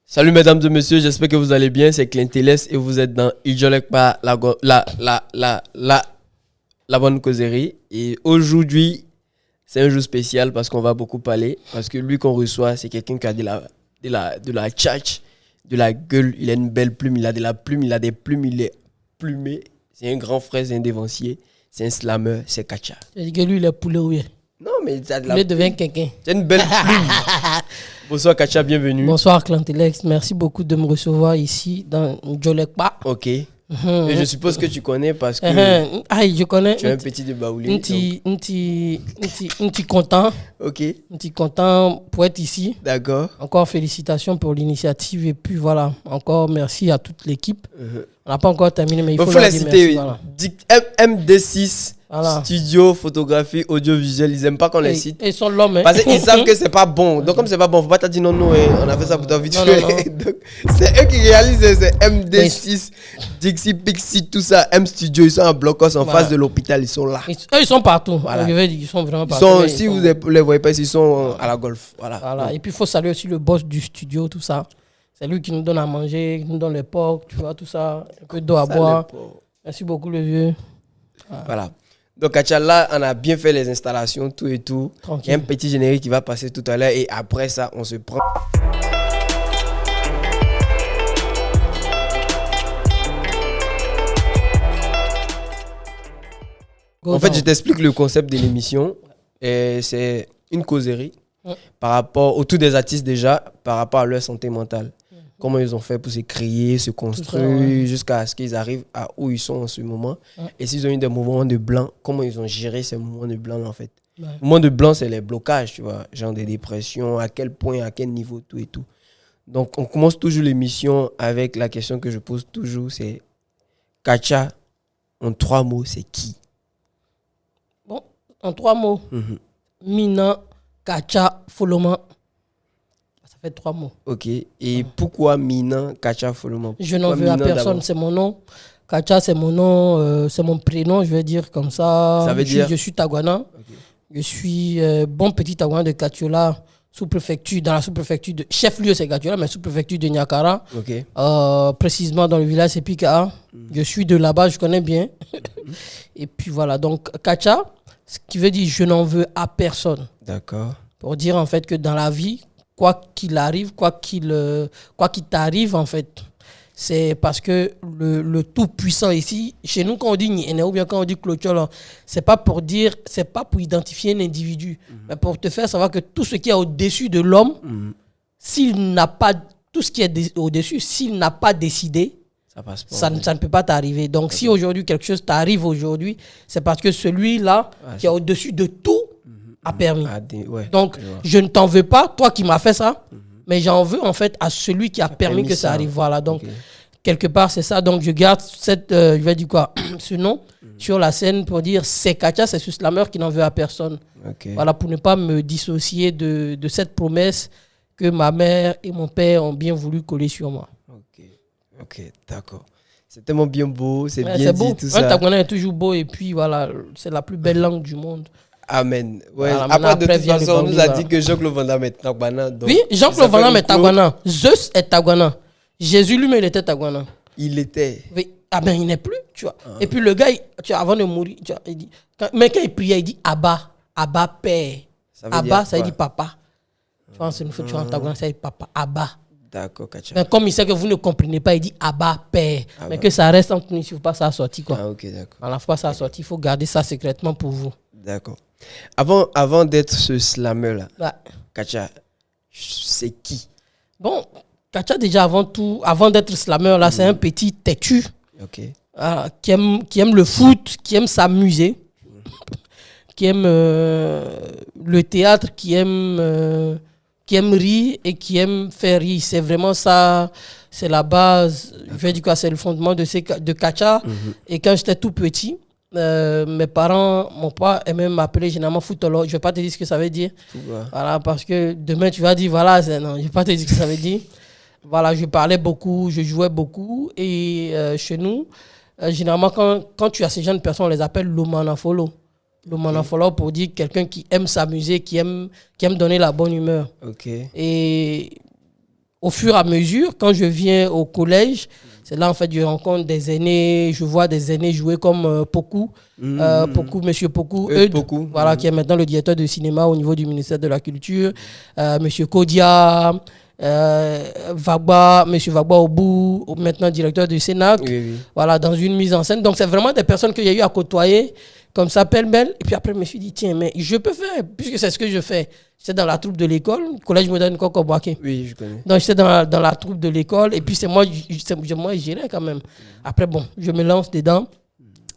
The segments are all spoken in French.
Salut mesdames et messieurs, j'espère que vous allez bien. C'est Clint Télès et vous êtes dans Ijolek pas la bonne causerie. Et aujourd'hui, c'est un jour spécial parce qu'on va beaucoup parler. Parce que lui qu'on reçoit, c'est quelqu'un qui a de la tchatch, de la gueule. Il a une belle plume, il a de la plume, il a des plumes, il est plumé. C'est un grand frère, c'est un dévancier, c'est un slammer, c'est Kacha. Tu dis que lui, il est poulet, oui. Non, mais ça a de la Il devient quelqu'un. C'est une belle plume. Bonsoir Kacha, bienvenue. Bonsoir Clantélex, merci beaucoup de me recevoir ici dans Djolekpa. Ok. Et je suppose que tu connais parce que je connais. tu es un petit de Baoulé. Un petit content. Ok. Un petit content pour être ici. D'accord. Encore félicitations pour l'initiative et puis voilà, encore merci à toute l'équipe. On n'a pas encore terminé mais il faut la citer. Voilà. MD6 Voilà. Studio, photographie, audiovisuel, ils aiment pas qu'on les cite. Ils sont l'homme. Parce qu'ils savent que c'est pas bon. Donc comme c'est pas bon, faut pas te dire non, on a fait ça pour ta vie. Non. Donc c'est eux qui réalisent, c'est MD6, Dixie, Pixie, tout ça, M Studio, ils sont en blocos en face de l'hôpital, ils sont là. Ils sont partout. Voilà. Ils sont vraiment partout. Si vous ne les voyez pas, ils sont à la golf. Voilà. Et puis il faut saluer aussi le boss du studio, tout ça. C'est lui qui nous donne à manger, qui nous donne les porcs, tu vois, tout ça. Un peu d'eau à boire. Merci beaucoup, le vieux. Voilà. Donc, Kacha, là, on a bien fait les installations, tout et tout. Tranquille. Il y a un petit générique qui va passer tout à l'heure. Et après ça, on se prend. En fait, je t'explique le concept de l'émission. Et c'est une causerie par rapport au tout des artistes déjà, par rapport à leur santé mentale. Comment ils ont fait pour se créer, se construire, jusqu'à ce qu'ils arrivent à où ils sont en ce moment. Et s'ils ont eu des moments de blanc, comment ils ont géré ces moments de blanc en fait. Les moments de blanc, c'est les blocages, tu vois, genre des dépressions, à quel point, à quel niveau, tout et tout. Donc, on commence toujours l'émission avec la question que je pose toujours, c'est Kacha, en 3 mots, c'est qui? Bon, en 3 mots. Mina, Kacha, Foloma. Ça fait 3 mots. Ok. Et pourquoi Mina, Kacha, Foloma? Je n'en veux à personne, c'est mon nom. Kacha, c'est mon nom, c'est mon prénom, je vais dire comme ça. Ça veut dire? Je suis Taguana. Okay. Je suis bon petit Taguana de Katiola, sous-préfecture, dans la sous-préfecture de... Chef-lieu, c'est Katiola, mais sous-préfecture de Niakara. Ok. Précisément dans le village, c'est Pika. Je suis de là-bas, je connais bien. Et puis voilà, donc Kacha, ce qui veut dire je n'en veux à personne. D'accord. Pour dire en fait que dans la vie, quoi qu'il arrive, quoi qu'il t'arrive en fait, c'est parce que le tout-puissant ici, chez nous quand on dit Niene ou bien quand on dit Clochol, c'est pas pour identifier un individu, mais pour te faire savoir que tout ce qui est au-dessus de l'homme, s'il n'a pas, tout ce qui est au-dessus, s'il n'a pas décidé, ça ne peut pas t'arriver. Donc si aujourd'hui quelque chose t'arrive aujourd'hui, c'est parce que celui-là qui est au-dessus de tout a permis. Donc je ne t'en veux pas, toi qui m'as fait ça, mais j'en veux en fait à celui qui a permis que ça arrive. Voilà, donc quelque part c'est ça. Donc je garde ce nom sur la scène pour dire c'est Kacha, c'est ce slammer qui n'en veut à personne. Voilà, pour ne pas me dissocier de cette promesse que ma mère et mon père ont bien voulu coller sur moi. Ok, d'accord. C'est tellement bien beau, c'est bien c'est dit beau. tout ça. Un Taguana est toujours beau et puis voilà, c'est la plus belle langue du monde. Amen. Ouais. Voilà, après, de toute façon, on nous a dit voilà. que Jean-Claude Van Damme est Taguana. Oui, Jean-Claude Van Damme est Taguana. Zeus est Taguana. Jésus lui-même, il était Taguana. Il était. Oui. Ah ben, il n'est plus, tu vois. Et puis le gars, avant de mourir, tu vois, il dit, quand il priait, il dit Abba, Abba Père. Abba, ça veut dire papa. Tu vois, c'est une fois, tu vois, en Taguana, ça veut dire papa. Abba. D'accord, Kacha. Mais comme il sait que vous ne comprenez pas, il dit Abba Père. Mais que ça reste entre nous, il ne faut pas ça sortir, quoi. Ah, ok, d'accord. Il ne faut pas ça sortir, il faut garder ça secrètement pour vous. D'accord. Avant d'être ce slammer-là, Kacha, c'est qui? Bon, Kacha, déjà, avant d'être slammer, là, c'est un petit têtu. Qui aime le foot, qui aime s'amuser, qui aime le théâtre, qui aime rire et qui aime faire rire. C'est vraiment ça, c'est la base. Je vais dire quoi, c'est le fondement de Kacha. Et quand j'étais tout petit, mes parents, mon père aimait m'appeler généralement footolo. Je ne vais pas te dire ce que ça veut dire. Voilà, parce que demain tu vas dire, voilà, non, je ne vais pas te dire ce que ça veut dire. Voilà, je parlais beaucoup, je jouais beaucoup. Et chez nous, généralement, quand tu as ces jeunes personnes, on les appelle l'omanafolo. L'omanafolo pour dire quelqu'un qui aime s'amuser, qui aime donner la bonne humeur. Et au fur et à mesure, quand je viens au collège, c'est là en fait je rencontre des aînés, je vois des aînés jouer comme Pokou, Monsieur Pokou, Pokou. Voilà, qui est maintenant le directeur de cinéma au niveau du ministère de la Culture, Monsieur Kodia, Monsieur Vagba Obou, maintenant directeur du Sénac, voilà, dans une mise en scène. Donc c'est vraiment des personnes que j'ai eu à côtoyer, comme ça, pêle-mêle. Et puis après, je me suis dit, tiens, mais je peux faire, puisque c'est ce que je fais. J'étais dans la troupe de l'école, collège moderne Koko Boaké. Oui, je connais. Donc j'étais dans la troupe de l'école, et puis c'est moi je gérais quand même. Après, bon, je me lance dedans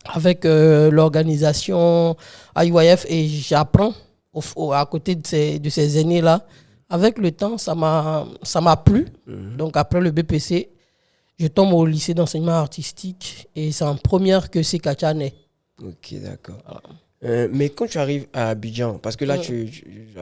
avec l'organisation IYF et j'apprends à côté de ces aînés-là. Avec le temps, ça m'a plu. Donc après le BPC, je tombe au lycée d'enseignement artistique et c'est en première que c'est Kachane. Ok, d'accord. Mais quand tu arrives à Abidjan, parce que là,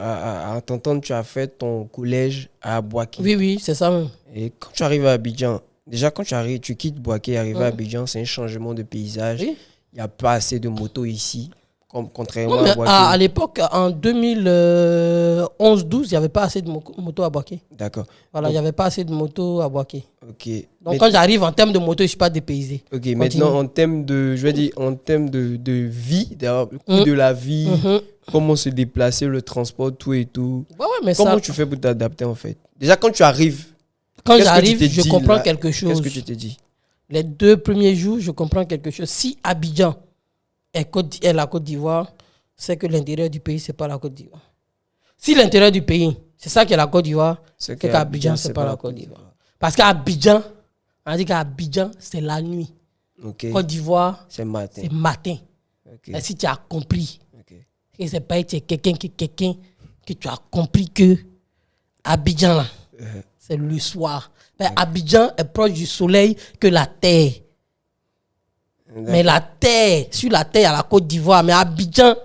à t'entendre, tu as fait ton collège à Boaké. Oui, c'est ça même. Et quand tu arrives à Abidjan, déjà quand tu arrives, tu quittes Boaké, arriver à Abidjan, c'est un changement de paysage. Il n'y a pas assez de motos ici, contrairement à Boaké. À l'époque, en 2011-12, il n'y avait pas assez de motos à Boaké. D'accord. Voilà, il n'y avait pas assez de motos à Boaké. Ok. Donc quand j'arrive en termes de moto, je ne suis pas dépaysé. Ok, maintenant en termes de, de vie, le coût de la vie, comment se déplacer, le transport, tout et tout. Mais comment tu fais pour t'adapter en fait? Déjà quand tu arrives, je comprends quelque chose. Qu'est-ce que tu t'es dit? Les 2 premiers jours, je comprends quelque chose. Si Abidjan est la Côte d'Ivoire, c'est que l'intérieur du pays, ce n'est pas la Côte d'Ivoire. Si l'intérieur du pays, c'est ça qui est la Côte d'Ivoire, c'est qu'Abidjan, ce n'est pas la Côte d'Ivoire. Parce qu'Abidjan, on dit qu'Abidjan, c'est la nuit. Okay. Côte d'Ivoire, c'est matin. Okay. Et si tu as compris, et c'est pas être quelqu'un que tu as compris que Abidjan, là, c'est le soir. Abidjan est proche du soleil que la terre. Mais la terre, sur la terre, il y a la Côte d'Ivoire. Mais Abidjan,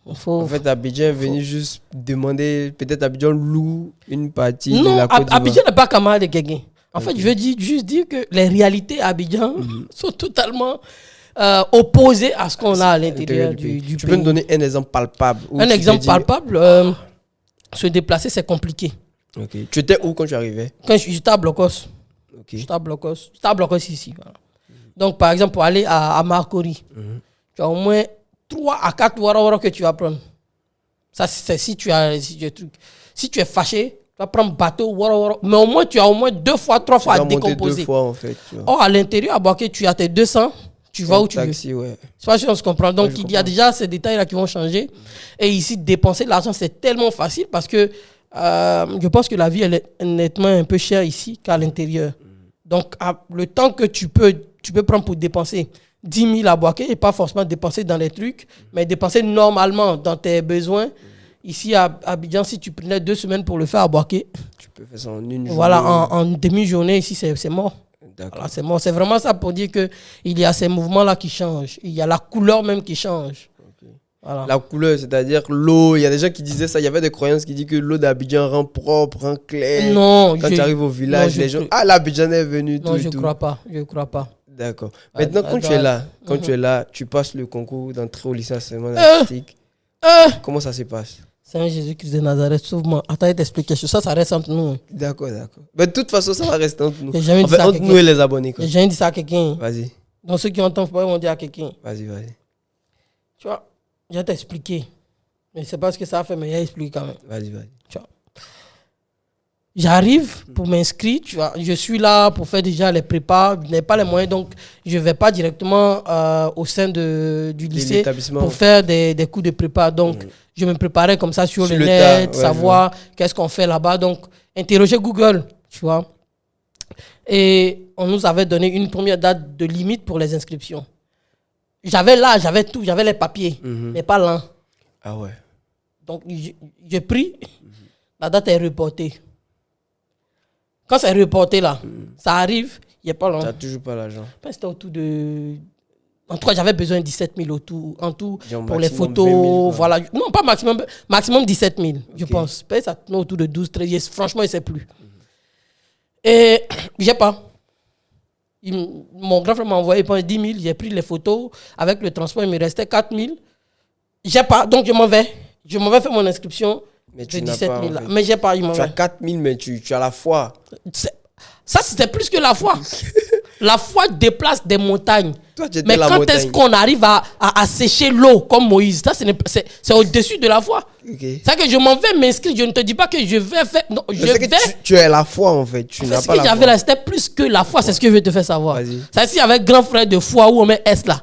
en fait, Abidjan est venu juste demander, peut-être Abidjan loue une partie de la Côte d'Ivoire. Abidjan n'est pas camarade de quelqu'un. En fait, je veux juste dire que les réalités à Abidjan sont totalement opposées à ce qu'on a à l'intérieur du pays. Tu peux me donner un exemple palpable? Un exemple palpable, se déplacer, c'est compliqué. Okay. Tu étais où quand tu arrivais? Quand j'étais à Blocos. J'étais à Blocos ici. Voilà. Donc, par exemple, pour aller à Marcory, tu as au moins 3 à 4 wara que tu vas prendre. Ça, c'est si tu es fâché, tu vas prendre bateau, wara. Mais au moins, tu as au moins 2 fois, 3 fois à décomposer. 2 fois, en fait. Or, à l'intérieur, à Boaké, tu as tes 200, tu vas où tu veux. Ouais. C'est pas sûr on se comprend. Donc, il y a déjà ces détails-là qui vont changer. Et ici, dépenser de l'argent, c'est tellement facile parce que je pense que la vie, elle est nettement un peu chère ici qu'à l'intérieur. Donc, le temps que tu peux prendre pour dépenser 10 000 à Boaké et pas forcément dépenser dans les trucs, mais dépenser normalement dans tes besoins. Ici, à Abidjan, si tu prenais 2 semaines pour le faire à Boaké, tu peux faire ça en une journée. Voilà, en demi-journée, ici, c'est mort. Voilà, c'est mort. C'est vraiment ça pour dire qu'il y a ces mouvements-là qui changent. Il y a la couleur même qui change. Voilà. La couleur, c'est-à-dire l'eau. Il y a des gens qui disaient ça. Il y avait des croyances qui disent que l'eau d'Abidjan rend propre, rend clair. Non. Quand tu arrives au village, les gens... Ah, l'Abidjan est venu. Non, je ne crois pas. D'accord. Maintenant, quand tu es là, tu passes le concours d'entrée au lycée d'enseignement artistique. Comment ça se passe? Seigneur Jésus-Christ de Nazareth, sauve-moi. Attends, je t'explique quelque chose. Ça reste entre nous. D'accord. Mais de toute façon, ça va rester entre nous. Entre nous et les abonnés. J'ai jamais dit ça à quelqu'un. Vas-y. Donc, ceux qui entendent, ils vont dire à quelqu'un. Vas-y. Tu vois, je vais t'expliquer. Mais c'est pas ce que ça a fait, mais je vais expliquer quand même. Vas-y. Tu vois. J'arrive pour m'inscrire, tu vois. Je suis là pour faire déjà les prépas. Je n'ai pas les moyens, donc je ne vais pas directement au sein du lycée pour faire des cours de prépa. Donc, je me préparais comme ça sur le net, savoir qu'est-ce qu'on fait là-bas. Donc, interroger Google, tu vois. Et on nous avait donné une première date de limite pour les inscriptions. J'avais tout, j'avais les papiers, mais pas l'an. Ah ouais. Donc, j'ai pris, la date est reportée. Quand c'est reporté là, ça arrive, il n'y a pas longtemps. Tu n'as toujours pas l'argent. C'était autour de... En tout cas, j'avais besoin de 17 000 en tout pour les photos. 000, voilà. Non, pas maximum 17 000, je pense. Peut-être ça tourne autour de 12, 13. Franchement, je ne sais plus. Et j'ai pas. Mon grand frère m'a envoyé 10 000. J'ai pris les photos. Avec le transport, il me restait 4 000. J'ai pas. Donc, je m'en vais faire mon inscription. Mais tu de n'as 17 pas, 000 en là. fait. Mais j'ai pas eu mon Tu as 4 000, mais tu as la foi. Ça, c'était plus que la foi. La foi déplace des montagnes. Toi, tu étais Mais la quand montagne. est-ce qu'on arrive à sécher l'eau comme Moïse? Ça, c'est au-dessus de la foi. Okay. C'est que je m'en vais m'inscrire. Je ne te dis pas que je vais faire. Non, je vais. Tu es la foi, en fait. Tu n'as Ce pas que la j'avais foi. là, c'était plus que la foi. C'est ce que je veux te faire savoir. Vas-y. C'est si avec grand frère de foi où on met S là.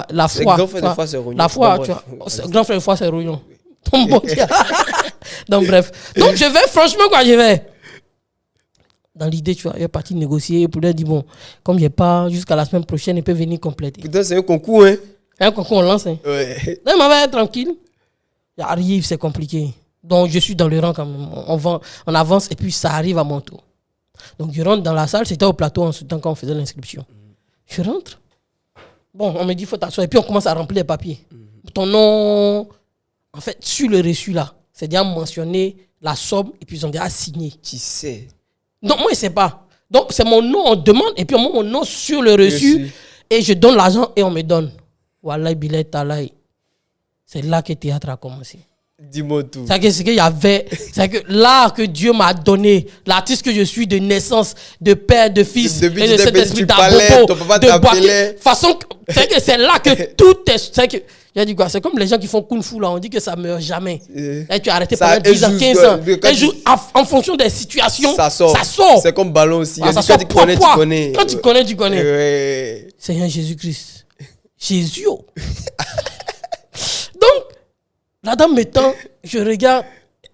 La foi. Grand frère de foi, c'est Rognon. La foi, Bon, tu bref. vois. Grand frère de foi, c'est Rognon. Ton bon Dieu. Donc, bref. Donc, je vais, franchement, quoi, je vais. Dans l'idée, tu vois, il est parti négocier pour lui dire, bon, comme il n'est pas jusqu'à la semaine prochaine, il peut venir compléter. Putain, c'est un concours, hein. Un concours, on lance. Hein. Ouais. Donc, il m'avait tranquille. J'arrive, c'est compliqué. Donc, je suis dans le rang quand même. On avance et puis ça arrive à mon tour. Donc, je rentre dans la salle. C'était au plateau en ce temps quand on faisait l'inscription. Je rentre. Bon, on me dit, il faut t'asseoir. Et puis, on commence à remplir les papiers. Ton nom, en fait, sur le reçu là, c'est déjà mentionné la somme et puis ils ont déjà signé. Tu sais. Non, moi, je ne sais pas. Donc, c'est mon nom, on demande et puis on met mon nom sur le reçu et je donne l'argent et on me donne. Wallah, billet, talai. C'est là que le théâtre a commencé. Dis-moi tout. C'est qu'il y avait, c'est que l'art que Dieu m'a donné, l'artiste que je suis de naissance, de père, de fils, Depuis et de que cet esprit tu parlais, ton papa de t'appelait. façon, c'est que c'est là que tout est, c'est que, j'ai dit quoi, c'est comme les gens qui font kung fu là, on dit que ça meurt jamais. Et tu as arrêté Ça pendant 10 ans, 15 ans. Un jour, en fonction des situations, ça sort. C'est comme ballon aussi. Ah, ça Quand sort tu connais, tu connais. Quand tu connais, tu connais. Ouais. Seigneur Jésus-Christ. Jésus. Donc, la dame m'étend, je regarde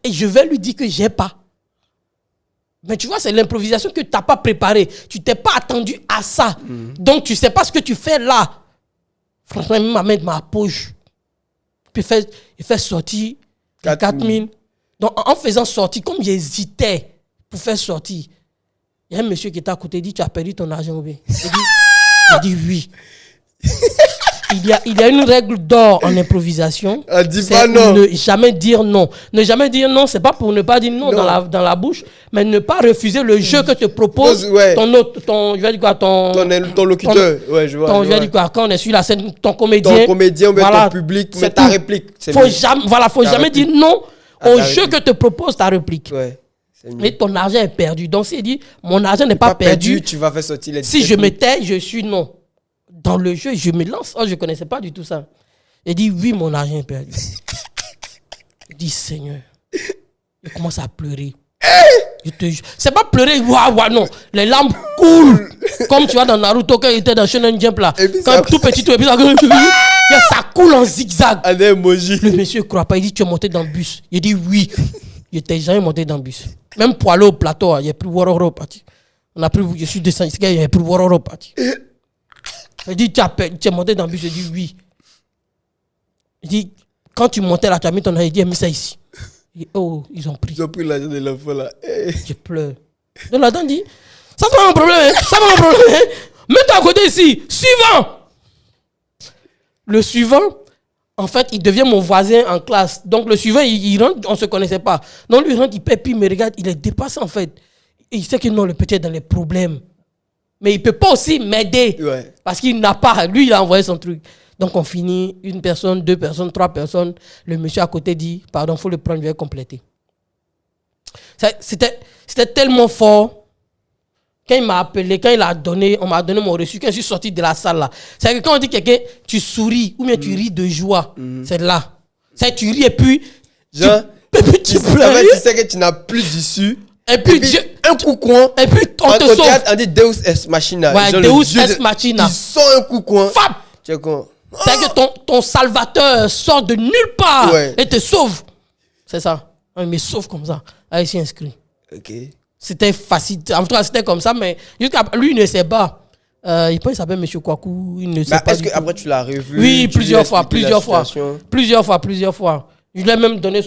et je vais lui dire que j'ai pas. Mais tu vois, c'est l'improvisation que tu n'as pas préparée. Tu t'es pas attendu à ça. Donc, tu sais pas ce que tu fais là. Franchement, il m'a mis ma poche. Puis il fait sortir 4 000. Donc, en faisant sortir, comme j'hésitais pour faire sortir, il y a un monsieur qui était à côté, il dit, tu as perdu ton argent ou bien? Il dit oui. Il y a une règle d'or en improvisation. Dis pas non. Ne jamais dire non. Ne jamais dire non, c'est pas pour ne pas dire non, dans la bouche, mais ne pas refuser le jeu que te propose je vais dire quoi, ton locuteur. Ouais, je vois. Je vais dire quoi, quand on est sur la scène, ton comédien. Ton comédien, ton public, mais ta réplique. Faut jamais dire non au jeu que te propose ta réplique. Ouais. Mais ton argent est perdu. Donc, s'il dit, mon argent n'est pas perdu, tu vas faire sortir les si je me tais, je suis non. Dans le jeu, je me lance. Oh, je ne connaissais pas du tout ça. Il dit, oui, mon argent est perdu. Il dit, Seigneur. Il commence à pleurer. C'est pas pleurer, non. Les larmes coulent. Comme tu vois dans Naruto, quand il était dans Shonen Jump là. Quand tout petit, ça coule en zigzag. Le monsieur ne croit pas. Il dit, tu es monté dans le bus. Il dit, oui. Il n'était jamais monté dans le bus. Même pour aller au plateau, il n'y a plus Waroro parti. Je suis descendu, il n'y a plus Waroro parti. Il dit, tu es monté dans le bus. Je dis, oui. Il dit, quand tu montais là, tu as mis ton argent. Il dit, mis ça ici. Il dit, oh, ils ont pris. Ils ont pris l'argent de l'enfant là. Je pleure. Donc la dame dit, ça c'est pas mon problème. Hein? Ça c'est pas mon problème. Hein? Mets-toi à côté ici. Suivant. Le suivant, en fait, il devient mon voisin en classe. Donc le suivant, il rentre, on ne se connaissait pas. Donc lui, il rentre, il paie, puis il me regarde, il est dépassé en fait. Et il sait que non, le petit est dans les problèmes. Mais il ne peut pas aussi m'aider. Ouais. Parce qu'il n'a pas. Lui, il a envoyé son truc. Donc, on finit. 1 personne, 2 personnes, 3 personnes. Le monsieur à côté dit, pardon, il faut le prendre, je vais compléter. C'était tellement fort. Quand il m'a appelé, quand il a donné, on m'a donné mon reçu, quand je suis sorti de la salle là. C'est que quand on dit quelqu'un, tu souris ou bien tu ris de joie. C'est là. C'est tu ris et puis. Genre, tu pleures. Tu sais que tu n'as plus d'issue. Et puis un coup coin. Et puis on te sauve. On dit Deus Ex Machina. Ouais, Deus Ex Machina. Il sort un coup coin. Fap! Tu es con. C'est que ton salvateur sort de nulle part et te sauve. C'est ça. Il me sauve comme ça. Allez, il s'est inscrit. Ok. C'était facile. En tout cas, c'était comme ça, mais jusqu'à lui, il ne sait pas. Il s'appelle M. Kwaku. Il ne sait pas. Est-ce qu'après tu l'as revu? Oui, plusieurs fois. Plusieurs fois. Je lui ai même donné,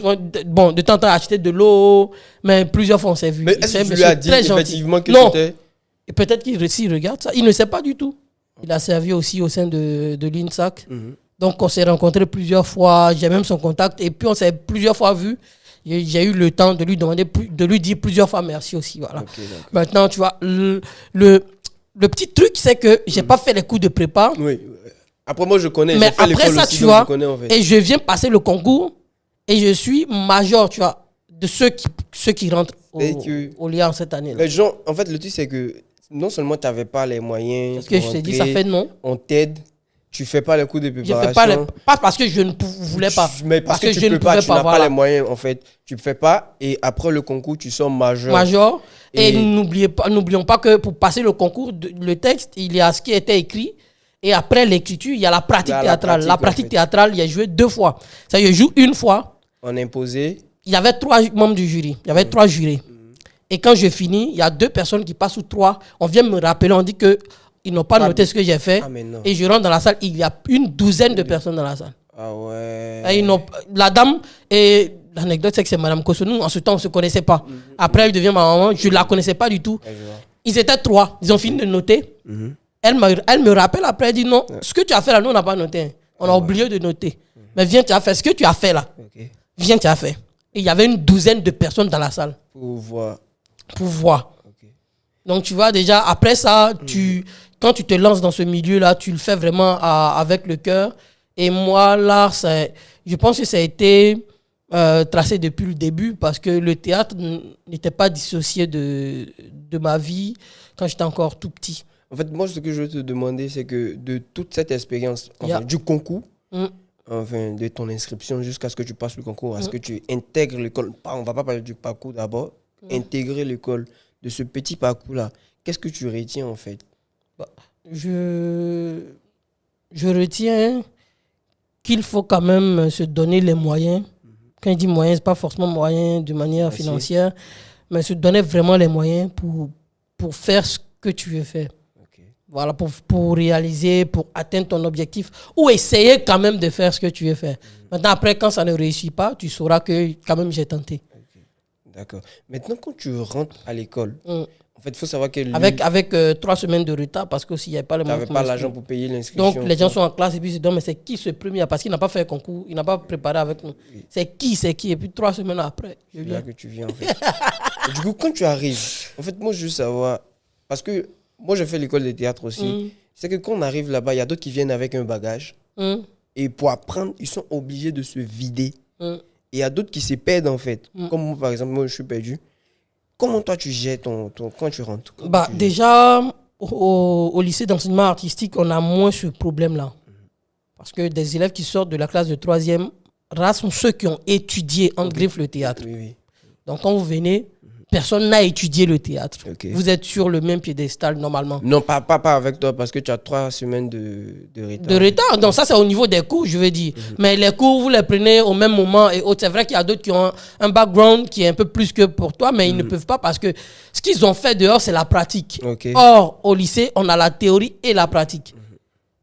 bon, de temps en temps, acheter de l'eau, mais plusieurs fois on s'est vu. Mais est-ce que tu lui as dit effectivement que c'était... Et peut-être qu'il regarde ça, il ne sait pas du tout. Il a servi aussi au sein de l'INSAC. Donc on s'est rencontrés plusieurs fois, j'ai même son contact, et puis on s'est plusieurs fois vus. J'ai eu le temps de lui demander, de lui dire plusieurs fois merci aussi. Voilà. Okay, maintenant, tu vois, le petit truc, c'est que j'ai pas fait les cours de prépa. Oui. Après, moi, je connais. Mais après ça, aussi, tu vois, en fait. Et je viens passer le concours. Et je suis major, tu vois. de ceux qui rentrent au lien cette année. Les gens, en fait, le truc, c'est que non seulement tu n'avais pas les moyens. Parce que je t'ai dit, ça fait non. On t'aide. Tu fais pas les cours de préparation. Je fais pas parce que je ne voulais pas. Mais parce que je ne peux pas, tu n'as pas les moyens, en fait. Tu ne fais pas. Et après le concours, tu sors major. Et n'oublions pas que pour passer le concours, le texte, il y a ce qui était écrit. Et après l'écriture, il y a la pratique théâtrale. La pratique théâtrale, il y a joué 2 fois. Ça, il joue une fois. On a imposé. Il y avait 3 membres du jury. Il y avait 3 jurés. Et quand je finis, il y a 2 personnes qui passent ou 3. On vient me rappeler, on dit qu'ils n'ont pas noté ce que j'ai fait. Et je rentre dans la salle, il y a une douzaine de personnes dans la salle. Ah ouais. Et la dame, et l'anecdote c'est que c'est Madame Kosonou, en ce temps on ne se connaissait pas. Après elle devient ma maman, je ne la connaissais pas du tout. Ils étaient 3, ils ont fini de noter. Elle me rappelle après, elle dit non, ce que tu as fait là, nous on n'a pas noté. On a oublié de noter. Mais viens, tu as fait ce que tu as fait là. Viens, tu as fait. Et il y avait une douzaine de personnes dans la salle. Pour voir. Donc tu vois déjà, après ça, quand tu te lances dans ce milieu-là, tu le fais vraiment avec le cœur. Et moi, là, je pense que ça a été tracé depuis le début parce que le théâtre n'était pas dissocié de ma vie quand j'étais encore tout petit. En fait, moi, ce que je veux te demander, c'est que de toute cette expérience, du concours, enfin, de ton inscription jusqu'à ce que tu passes le concours, à ce que tu intègres l'école, on ne va pas parler du parcours d'abord, intégrer l'école, de ce petit parcours-là, qu'est-ce que tu retiens en fait? Je retiens qu'il faut quand même se donner les moyens. Quand je dis moyens, ce n'est pas forcément moyens de manière financière, mais se donner vraiment les moyens pour faire ce que tu veux faire. Voilà, pour réaliser, pour atteindre ton objectif, ou essayer quand même de faire ce que tu veux faire. Maintenant, après, quand ça ne réussit pas, tu sauras que quand même j'ai tenté. D'accord. Maintenant, quand tu rentres à l'école, en fait, il faut savoir que... Avec 3 semaines de retard, parce que s'il n'y avait pas le moyen... Tu n'avais pas l'argent pour payer l'inscription. Donc, les gens sont en classe et puis ils se disent, mais c'est qui ce premier? Parce qu'il n'a pas fait un concours, il n'a pas préparé avec nous. Oui. C'est qui? Et puis 3 semaines après, je viens. C'est là que tu viens, en fait. Du coup, quand tu arrives, en fait, moi, je veux savoir... Parce que moi, j'ai fait l'école de théâtre aussi. C'est que quand on arrive là-bas, il y a d'autres qui viennent avec un bagage. Et pour apprendre, ils sont obligés de se vider. Et il y a d'autres qui se perdent, en fait. Comme moi, par exemple, moi, je suis perdu. Comment toi, tu gères quand tu rentres? Déjà, au lycée d'enseignement artistique, on a moins ce problème-là. Parce que des élèves qui sortent de la classe de 3e, rares sont ceux qui ont étudié, en griffe, le théâtre. Oui. Donc, quand vous venez, personne n'a étudié le théâtre. Vous êtes sur le même piédestal, normalement. Non, pas avec toi, parce que tu as 3 semaines de retard. De retard? Donc, ça, c'est au niveau des cours, je veux dire. Mais les cours, vous les prenez au même moment et autres. C'est vrai qu'il y a d'autres qui ont un background qui est un peu plus que pour toi, mais ils ne peuvent pas parce que ce qu'ils ont fait dehors, c'est la pratique. Or, au lycée, on a la théorie et la pratique.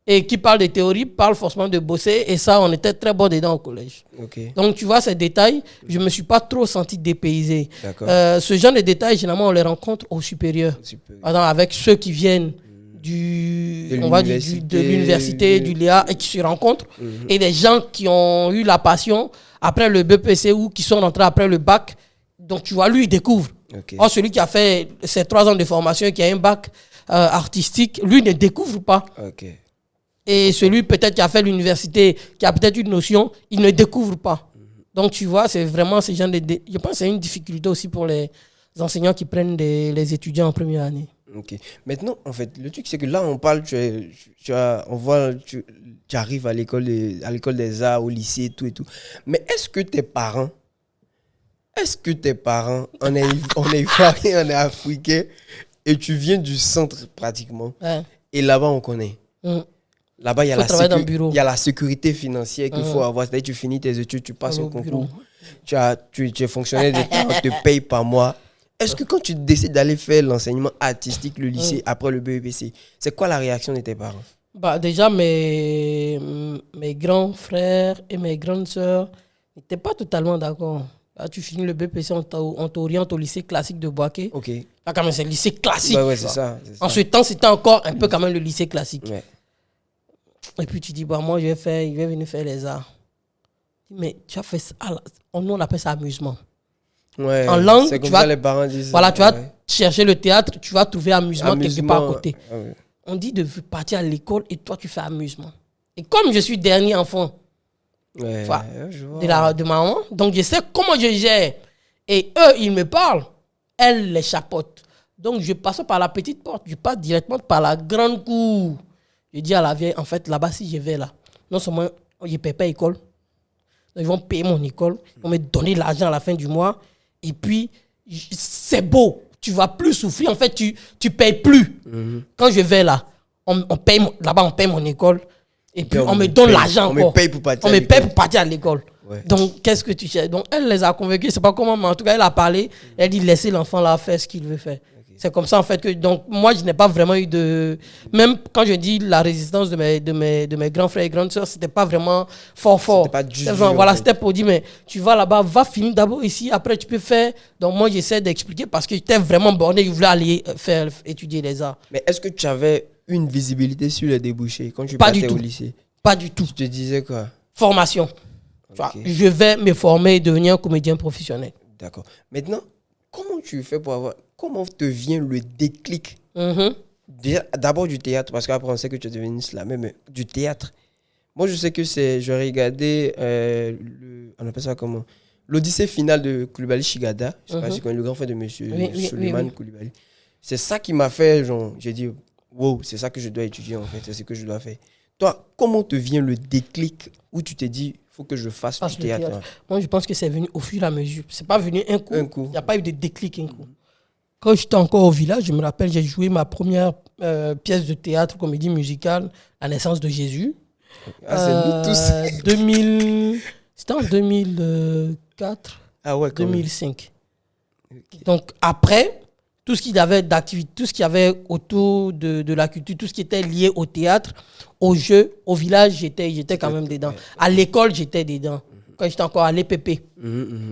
Et qui parle de théorie parle forcément de bosser. Et ça, on était très bon dedans au collège. Donc, tu vois, ces détails, je ne me suis pas trop senti dépaysé. Ce genre de détails, généralement, on les rencontre au supérieur. Avec ceux qui viennent de l'université, du Léa, et qui se rencontrent. Et des gens qui ont eu la passion après le BPC ou qui sont rentrés après le bac. Donc, tu vois, lui, il découvre. Or, celui qui a fait ses 3 ans de formation et qui a un bac artistique, lui, ne découvre pas. Et celui peut-être qui a fait l'université, qui a peut-être une notion, il ne découvre pas. Donc tu vois, c'est vraiment ce genre de... Je pense que c'est une difficulté aussi pour les enseignants qui prennent les étudiants en première année. Maintenant, en fait, le truc c'est que là, on parle, tu arrives à l'école des arts, au lycée, tout et tout. Mais est-ce que tes parents, on est ivoiriens, on est africains, et tu viens du centre pratiquement, et là-bas on connaît. Là-bas, il y a la sécurité financière qu'il faut avoir. C'est-à-dire que tu finis tes études, tu passes au concours. Tu es fonctionnaire d'État, on te paye par mois. Est-ce que quand tu décides d'aller faire l'enseignement artistique, le lycée, après le BEPC, c'est quoi la réaction de tes parents? Déjà, mes grands frères et mes grandes sœurs n'étaient pas totalement d'accord. Là, tu finis le BPC, on t'oriente au lycée classique de Boaké. Là, quand même, c'est le lycée classique. C'est ça. En ce temps, c'était encore un peu quand même le lycée classique. Et puis tu dis, moi je vais venir faire les arts. Mais tu as fait ça, nous on appelle ça amusement. En langue, c'est comme ça les parents disent. Voilà, tu vas chercher le théâtre, tu vas trouver amusement quelque part à côté. On dit de partir à l'école et toi tu fais amusement. Et comme je suis dernier enfant de maman, donc je sais comment je gère. Et eux, ils me parlent. Elle les chapeaute. Donc, je passe par la petite porte. Je passe directement par la grande cour. Je dis à la vieille, en fait, là-bas, si je vais là, non seulement je ne paye pas l'école, ils vont payer mon école, ils vont me donner l'argent à la fin du mois. Et puis, c'est beau. Tu ne vas plus souffrir. En fait, tu ne payes plus. Quand je vais là, là-bas, on paye mon école. Et puis, on me donne l'argent encore. On me paye pour partir on me paye pour partir à l'école. Ouais. Donc, qu'est-ce que tu cherches? Donc, elle les a convaincus. Je ne sais pas comment, mais en tout cas, elle a parlé. Elle dit, laissez l'enfant là faire ce qu'il veut faire. Okay. C'est comme ça, en fait, que... Donc, moi, je n'ai pas vraiment eu de... Même quand je dis la résistance de mes grands frères et grandes sœurs, ce n'était pas vraiment fort. C'était pas du voilà, c'était pour dire, mais tu vas là-bas, va finir d'abord ici, après tu peux faire... Donc, moi, j'essaie d'expliquer parce que j'étais vraiment borné. Je voulais aller étudier les arts. Mais est-ce que tu avais une visibilité sur les débouchés quand tu partais au lycée? Pas du tout. Tu te disais quoi? Formation. Okay. Je vais me former et devenir comédien professionnel. D'accord. Maintenant, comment tu fais pour avoir... Comment te vient le déclic? D'abord du théâtre, parce qu'après on sait que tu es devenu slammer, mais du théâtre. Moi, je sais que c'est... Je regardais... on appelle ça comment? L'Odyssée finale de Koulibaly Chigada. Je ne sais pas si tu connais le grand frère de monsieur Suleiman Koulibaly. C'est ça qui m'a fait... genre, j'ai dit, wow, c'est ça que je dois étudier en fait. C'est ce que je dois faire. Toi, comment te vient le déclic où tu t'es dit... faut que je fasse du théâtre. Moi, je pense que c'est venu au fur et à mesure. C'est pas venu un coup. Il n'y a pas eu de déclic un coup. Quand j'étais encore au village, je me rappelle, j'ai joué ma première pièce de théâtre, comédie musicale, La naissance de Jésus. Ah, c'est nous tous. C'était en 2004, ah ouais, 2005. Okay. Donc, après, tout ce qu'il y avait d'activité, tout ce qu'il y avait autour de la culture, tout ce qui était lié au théâtre, au jeu, au village, j'étais quand même dedans. À l'école, j'étais dedans. Quand j'étais encore à l'EPP.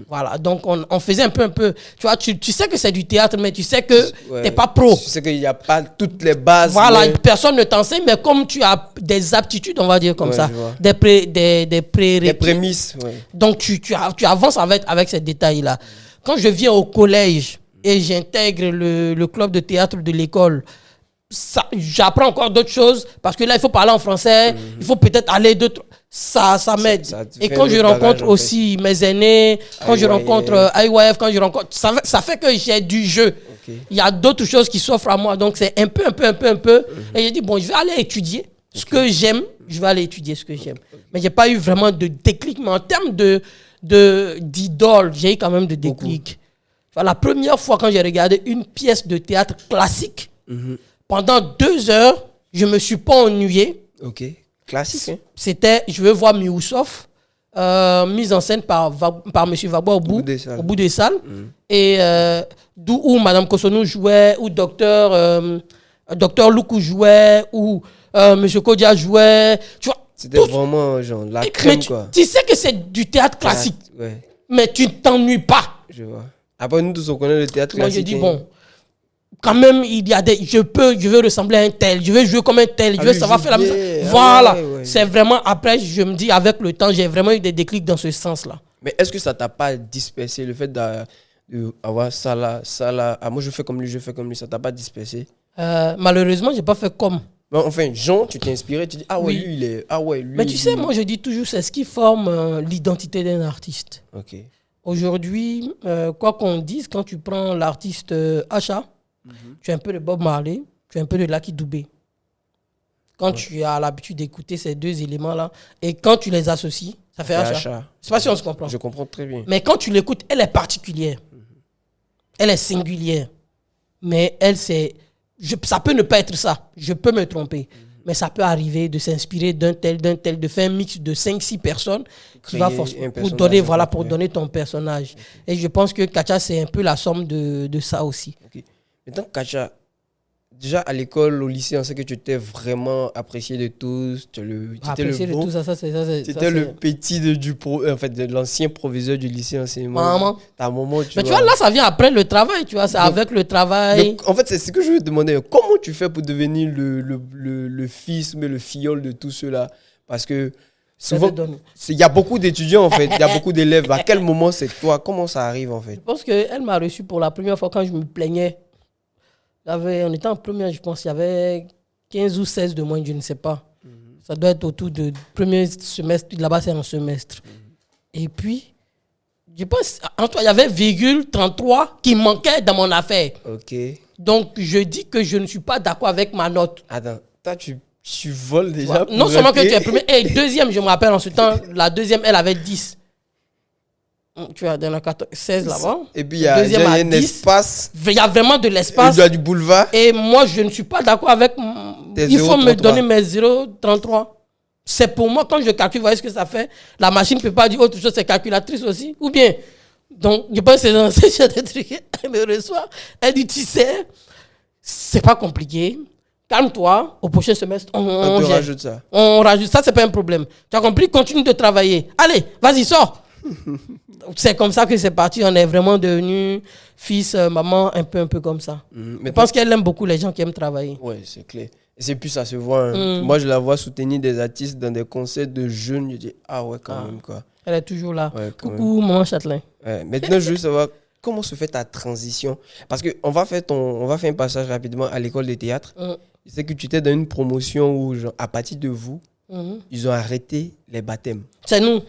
Voilà, donc on faisait un peu. Tu vois, tu sais que c'est du théâtre, mais tu sais que tu n'es pas pro. Tu sais qu'il n'y a pas toutes les bases. Voilà, personne ne t'enseigne, mais comme tu as des aptitudes, on va dire comme ça, des prémices. Ouais. Donc tu avances avec ces détails-là. Quand je viens au collège et j'intègre le club de théâtre de l'école, j'apprends encore d'autres choses parce que là, il faut parler en français, il faut peut-être aller d'autres... Ça m'aide. Et quand je rencontre aussi mes aînés, quand je rencontre IYF, quand je rencontre... Ça fait que j'ai du jeu. Okay. Il y a d'autres choses qui s'offrent à moi. Donc, c'est un peu. Et j'ai dit, bon, je vais aller étudier ce que j'aime. Je vais aller étudier ce que j'aime. Mais je n'ai pas eu vraiment de déclic. Mais en termes d'idole, j'ai eu quand même de déclic. La première fois quand j'ai regardé une pièce de théâtre classique, pendant 2 heures, je ne me suis pas ennuyé. Ok. Classique. Hein? C'était Je veux voir Mioussov, mise en scène par M. Vagbo au bout des salles. Et où Mme Kosonou jouait, où Docteur Loukou jouait, où M. Kodia jouait. Tu vois, c'était vraiment genre la crème, quoi. Tu sais que c'est du théâtre classique, mais tu ne t'ennuies pas. Je vois. Après, nous tous, on connaît le théâtre classique. Moi, je dis, bon, quand même, il y a des... Je veux ressembler à un tel, je veux jouer comme un tel, je veux savoir faire la musique. Voilà. C'est vraiment... Après, je me dis, avec le temps, j'ai vraiment eu des déclics dans ce sens-là. Mais est-ce que ça t'a pas dispersé, le fait d'avoir ça là, ah, moi, je fais comme lui, ça t'a pas dispersé? Malheureusement, j'ai pas fait comme... Enfin, Jean, tu t'es inspiré, tu dis, ah ouais, lui, il est... Ah ouais, lui... Mais tu sais, moi, je dis toujours, c'est ce qui forme l'identité d'un artiste. Ok. Aujourd'hui, quoi qu'on dise, quand tu prends l'artiste Acha, tu as un peu de Bob Marley, tu as un peu de Lucky Dubé. Quand tu as l'habitude d'écouter ces deux éléments-là, et quand tu les associes, ça fait Acha. Je ne sais pas si on se comprend. Je comprends très bien. Mais quand tu l'écoutes, elle est particulière. Elle est singulière. Mais elle, ça peut ne pas être ça. Je peux me tromper. Mais ça peut arriver de s'inspirer d'un tel, de faire un mix de 5-6 personnes qui va pour donner ton personnage. Et je pense que Kacha, c'est un peu la somme de ça aussi. Okay. Maintenant, Kacha, déjà à l'école, au lycée, on sait que tu étais vraiment apprécié de tous. Tu étais le petit de l'ancien proviseur du lycée enseignement. Ta maman, tu vois, là, ça vient après le travail, tu vois, c'est avec le travail. En fait, c'est ce que je veux te demander. Comment tu fais pour devenir le fils, mais le filleul de tout cela? Parce que souvent, il y a beaucoup d'étudiants, en fait. Il y a beaucoup d'élèves. À quel moment c'est toi? Comment ça arrive, en fait? Je pense qu'elle m'a reçu pour la première fois quand je me plaignais. On était en première, je pense, il y avait 15 ou 16 de moins, je ne sais pas. Ça doit être autour du premier semestre. Là-bas, c'est un semestre. Et puis, Je pense, en toi, il y avait 33 qui manquait dans mon affaire. Ok. Donc, je dis que je ne suis pas d'accord avec ma note. Attends, toi, tu voles déjà. Non seulement que tu es premier, et deuxième, je me rappelle en ce temps, la deuxième, elle avait 10. Tu as dans la 16 là-bas. Et puis, il y a un espace. Il y a vraiment de l'espace. Il y a du boulevard. Et moi, je ne suis pas d'accord avec. Il faut me donner mes 0,33. C'est pour moi, quand je calcule, vous voyez ce que ça fait. La machine ne peut pas dire autre chose, c'est calculatrice aussi. Ou bien, donc, je pense que c'est dans ce genre de trucs. Elle me reçoit. Elle dit, tu sais, c'est pas compliqué. Calme-toi. Au prochain semestre, on rajoute ça. On rajoute ça, c'est pas un problème. Tu as compris? Continue de travailler. Allez, vas-y, sors. C'est comme ça que c'est parti. On est vraiment devenus fils, maman, un peu comme ça. Je pense qu'elle aime beaucoup les gens qui aiment travailler. Oui, c'est clair. Et c'est plus ça se voit. Moi, je la vois soutenir des artistes dans des concerts de jeunes. Je dis, ah ouais, quand même, quoi. Elle est toujours là. Ouais, coucou, maman Châtelain. Ouais. Maintenant, je veux savoir comment se fait ta transition. Parce qu'on va faire un passage rapidement à l'école de théâtre. Je sais que tu étais dans une promotion où, genre, à partir de vous, ils ont arrêté les baptêmes. C'est nous.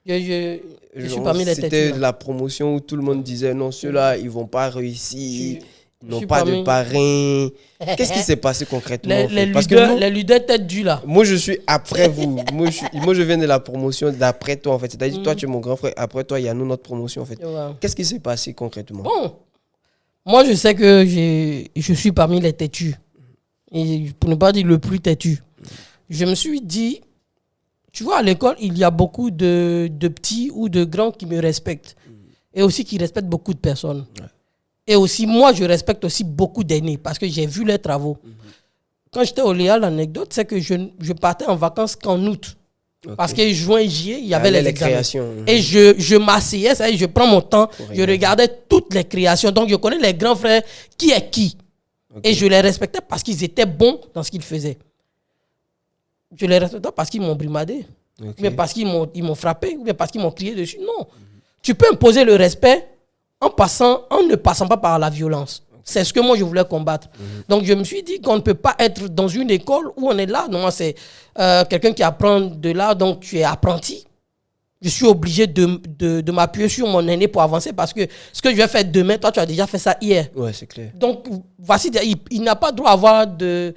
Je suis parmi les têtes. C'était la promotion où tout le monde disait, non, ceux-là, ils ne vont pas réussir. Ils n'ont pas de parrain. Qu'est-ce qui s'est passé concrètement? Les leaders tête due là. Moi, je suis après vous. moi, je viens de la promotion d'après toi, en fait. C'est-à-dire, toi, tu es mon grand frère. Après toi, il y a nous, notre promotion, en fait. Ouais. Qu'est-ce qui s'est passé concrètement? Bon, moi, je sais que je suis parmi les têtus. Et pour ne pas dire le plus têtu. Je me suis dit, tu vois, à l'école, il y a beaucoup de petits ou de grands qui me respectent. Et aussi qui respectent beaucoup de personnes. Ouais. Et aussi, moi, je respecte aussi beaucoup d'aînés parce que j'ai vu leurs travaux. Quand j'étais au Léa, l'anecdote, c'est que je partais en vacances qu'en août. Okay. Parce que juin, juillet, il y avait les examens. Créations. Et je m'asseyais, ça y est, je prends mon temps, je regardais toutes les créations. Donc, je connais les grands frères, qui est qui. Okay. Et je les respectais parce qu'ils étaient bons dans ce qu'ils faisaient. Je les respectais parce qu'ils m'ont brimadé. Okay. Ou bien parce qu'ils m'ont frappé, ou bien parce qu'ils m'ont crié dessus. Non. Tu peux imposer le respect en ne passant pas par la violence. C'est ce que moi, je voulais combattre. Donc, je me suis dit qu'on ne peut pas être dans une école où on est là. Non, c'est quelqu'un qui apprend de là, donc tu es apprenti. Je suis obligé de m'appuyer sur mon aîné pour avancer parce que ce que je vais faire demain, toi, tu as déjà fait ça hier. Ouais, c'est clair. Donc, voici, il n'a pas droit à avoir de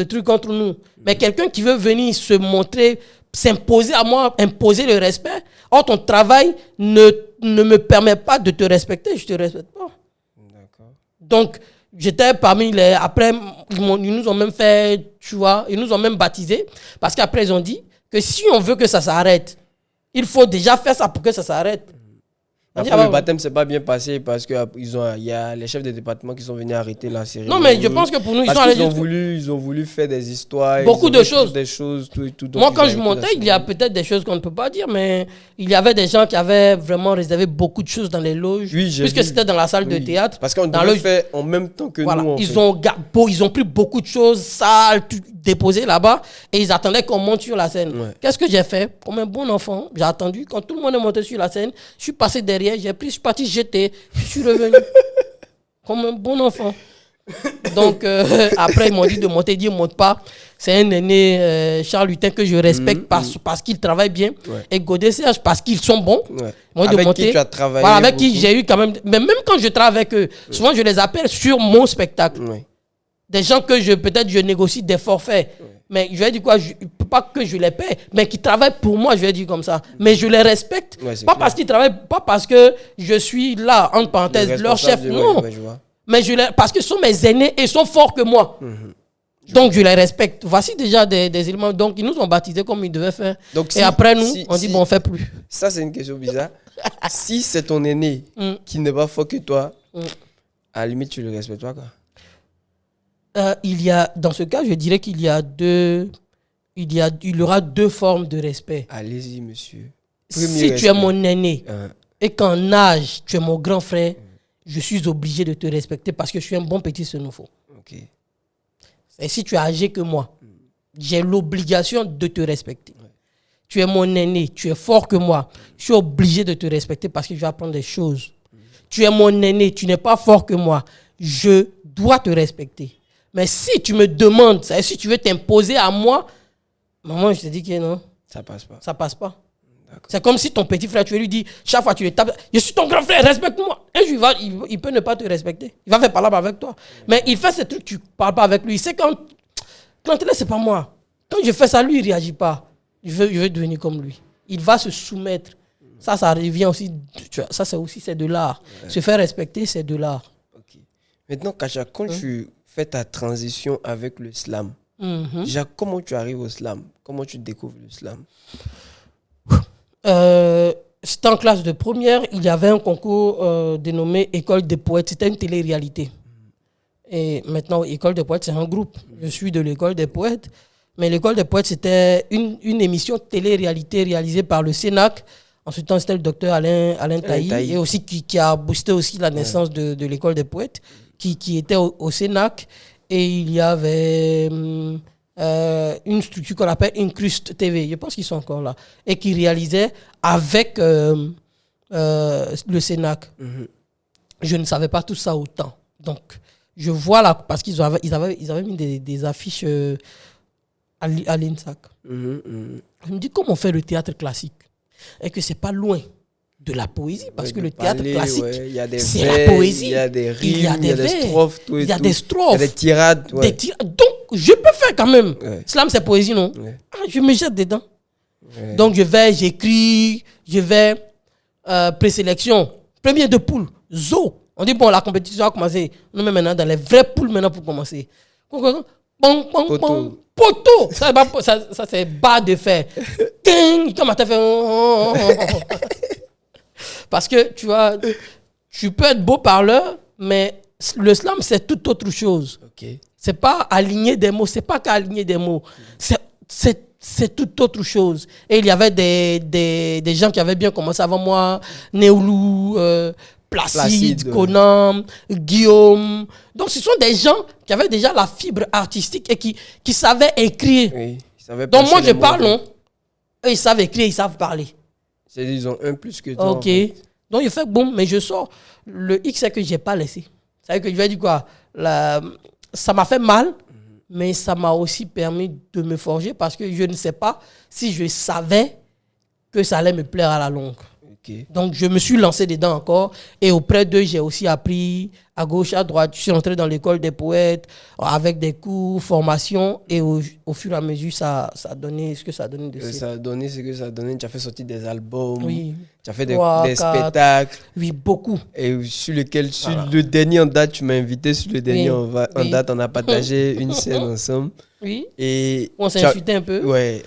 trucs contre nous. Mais quelqu'un qui veut venir se montrer, s'imposer à moi, imposer le respect, or ton travail ne me permet pas de te respecter, je ne te respecte pas. D'accord. Donc, j'étais parmi les... Après, ils nous ont même fait, tu vois, ils nous ont même baptisés. Parce qu'après, ils ont dit que si on veut que ça s'arrête, il faut déjà faire ça pour que ça s'arrête. Après, le baptême, c'est pas bien passé parce qu'il y a les chefs de département qui sont venus arrêter la série. Non, mais je pense que pour nous, ils ont voulu faire des histoires. Beaucoup de choses. Des choses tout, moi, quand je montais, il y a peut-être des choses qu'on ne peut pas dire, mais il y avait des gens qui avaient vraiment réservé beaucoup de choses dans les loges. Oui, puisque c'était dans la salle de théâtre. Parce qu'on devait faire en même temps que nous. Ils ont pris beaucoup de choses sales, déposées là-bas, et ils attendaient qu'on monte sur la scène. Ouais. Qu'est-ce que j'ai fait? Comme un bon enfant, j'ai attendu. Quand tout le monde est monté sur la scène, je suis passé derrière. J'ai pris, je suis parti jeter, je suis revenu comme un bon enfant. Donc, après, ils m'ont dit de monter, ils ne montent pas. C'est un aîné, Charles Lutin, que je respecte parce qu'il travaille bien. Ouais. Et Godé Serge, parce qu'ils sont bons. Ouais. Avec qui tu as travaillé. Voilà, avec qui j'ai eu quand même. Mais même quand je travaille avec eux, souvent je les appelle sur mon spectacle. Ouais. Des gens que peut-être je négocie des forfaits. Ouais. Mais je vais dire quoi, pas que je les paie, mais qui travaillent pour moi, je vais dire comme ça. Mais je les respecte. Ouais, pas parce qu'ils travaillent, pas parce que je suis là, entre parenthèses, leur chef. Non. Mais parce qu'ils sont mes aînés et ils sont forts que moi. Donc je les respecte. Voici déjà des éléments. Donc ils nous ont baptisés comme ils devaient faire. Donc, et après nous, on dit bon, on ne fait plus. Ça, c'est une question bizarre. Si c'est ton aîné qui n'est pas fort que toi, à la limite, tu le respectes pas, quoi. Dans ce cas, je dirais qu'il y aura deux formes de respect. Allez-y, monsieur. Si tu es mon aîné et qu'en âge, tu es mon grand frère, je suis obligé de te respecter parce que je suis un bon petit Senofo. Okay. Et si tu es âgé que moi, j'ai l'obligation de te respecter. Ouais. Tu es mon aîné, tu es fort que moi, je suis obligé de te respecter parce que je vais apprendre des choses. Tu es mon aîné, tu n'es pas fort que moi, je dois te respecter. Mais si tu me demandes, si tu veux t'imposer à moi, maman, je te dis que non. Ça passe pas. Ça passe pas. C'est comme si ton petit frère, tu lui dis, chaque fois tu le tapes, je suis ton grand frère, respecte-moi. Un jour, il peut ne pas te respecter. Il va faire parler avec toi. Mais il fait ces trucs, tu ne parles pas avec lui. Il sait quand là, c'est pas moi. Quand je fais ça, lui, il ne réagit pas. Je veux devenir comme lui. Il va se soumettre. Ça revient aussi. Ça, c'est de l'art. Ouais. Se faire respecter, c'est de l'art. Okay. Maintenant, Kacha, quand tu fais ta transition avec le slam, déjà, comment tu arrives au slam? Comment tu découvres le slam? C'était en classe de première. Il y avait un concours dénommé École des poètes. C'était une télé-réalité. Et maintenant, École des poètes, c'est un groupe. Je suis de l'École des poètes. Mais l'École des poètes, c'était une émission télé-réalité réalisée par le Cénac. En ce temps, c'était le docteur Alain Tailly. Et aussi qui a boosté aussi la naissance de l'École des poètes, qui était au Cénac. Et il y avait une structure qu'on appelle Incruste TV. Je pense qu'ils sont encore là. Et qui réalisait avec le Cénac. Je ne savais pas tout ça autant. Donc, je vois là, parce qu'ils avaient mis des affiches à l'INSAC. Je me dis, comment on fait le théâtre classique? Et que c'est pas loin de la poésie, parce que le théâtre classique, c'est la poésie. Il y a des rimes, il y a des strophes, il y a des strophes, il y a des tirades. Ouais. Donc, je peux faire quand même. Ouais. Slam, c'est poésie, non? Ouais. Je me jette dedans. Ouais. Donc, j'écris, présélection, premier de poule, zo. On dit, bon, la compétition a commencé. On met maintenant dans les vraies poules maintenant pour commencer. Poteau. Ça, c'est bas de fer. Comment t'as fait? Parce que, tu vois, tu peux être beau parleur, mais le slam, c'est tout autre chose. Okay. C'est pas aligner des mots. C'est pas qu'aligner des mots. C'est tout autre chose. Et il y avait des gens qui avaient bien commencé avant moi. Néoulou, Placide, Conan, Guillaume. Donc, ce sont des gens qui avaient déjà la fibre artistique et qui savaient écrire. Oui, donc, moi, je parle, non? Eux, ils savent écrire, ils savent parler. Ils ont un plus que toi. Ok. En fait. Donc, il fait bon, mais je sors. Le X, c'est que je n'ai pas laissé. Ça veut dire que je vais dire quoi? Ça m'a fait mal, mais ça m'a aussi permis de me forger parce que je ne sais pas si je savais que ça allait me plaire à la longue. Okay. Donc, je me suis lancé dedans encore. Et auprès d'eux, j'ai aussi appris à gauche, à droite. Je suis entré dans l'école des poètes avec des cours, formations. Et au fur et à mesure, ça a donné ce que ça a donné de ça a donné ce que ça a donné. Tu as fait sortir des albums. Oui. Tu as fait des spectacles. Oui, beaucoup. Et sur le dernier en date, tu m'as invité. Sur le dernier en date, on a partagé une scène ensemble. Oui. Et on s'est insulté un peu. Ouais.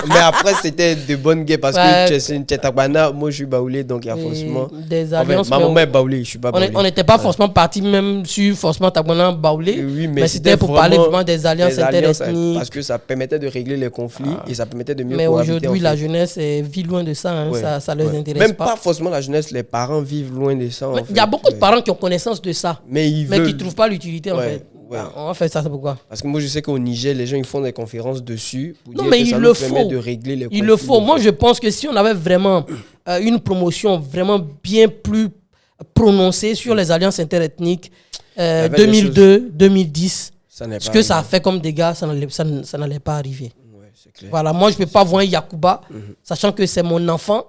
Mais après, c'était de bonnes guerres parce que tu es Tchétabana, moi je suis baoulé, donc il y a forcément. Des alliances. Ma maman est baoulée, je suis pas baoulé. On n'était pas forcément parti même sur forcément Tabana baoulé. Oui, mais c'était pour parler vraiment des alliances interethniques. Parce que ça permettait de régler les conflits et ça permettait de mieux cohabiter. Mais aujourd'hui, la jeunesse vit loin de ça. Hein, ça les intéresse même pas forcément la jeunesse, les parents vivent loin de ça. Il y a beaucoup de parents qui ont connaissance de ça, mais qui ne trouvent pas l'utilité en fait. Ouais. On va faire ça, c'est pourquoi? Parce que moi, je sais qu'au Niger, les gens ils font des conférences dessus pour non, dire mais que ça nous permet de régler les conflits. Il le faut. Moi, je pense que si on avait vraiment une promotion vraiment bien plus prononcée sur les alliances interethniques 2002, 2010, ce que ça a fait comme dégâts, ça n'allait pas arriver. Ouais, c'est clair. Voilà, moi, je ne peux pas voir un Yacouba, sachant que c'est mon enfant,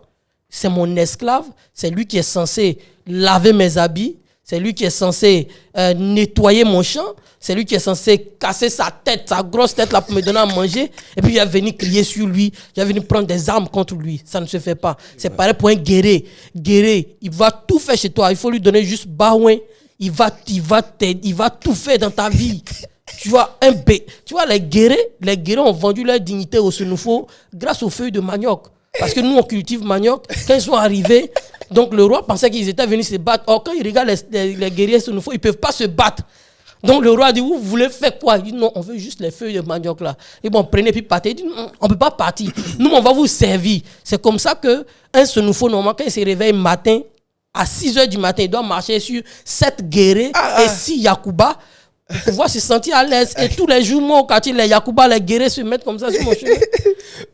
c'est mon esclave, c'est lui qui est censé laver mes habits, c'est lui qui est censé nettoyer mon champ. C'est lui qui est censé casser sa tête, sa grosse tête là pour me donner à manger. Et puis il va venir crier sur lui. Il va venir prendre des armes contre lui. Ça ne se fait pas. C'est pareil pour un guerrier. Guerrier, il va tout faire chez toi. Il faut lui donner juste baouin. Il va tout faire dans ta vie. Tu vois, les guerriers ont vendu leur dignité au Sénoufo grâce aux feuilles de manioc. Parce que nous, on cultive manioc. Quand ils sont arrivés, donc le roi pensait qu'ils étaient venus se battre. Or, quand il regarde les guerriers Sénoufo, ils ne peuvent pas se battre. Donc le roi dit, vous voulez faire quoi? Il dit, non, on veut juste les feuilles de manioc là. Et bon, prenez puis partez. Il dit, non, on ne peut pas partir. Nous, on va vous servir. C'est comme ça qu'un Sénoufo, normalement, quand il se réveille matin, à 6h du matin, il doit marcher sur 7 guerriers et 6 Yacouba pour pouvoir se sentir à l'aise. Et tous les jours, moi, au quartier, les Yacouba, les guerriers se mettent comme ça sur mon chemin.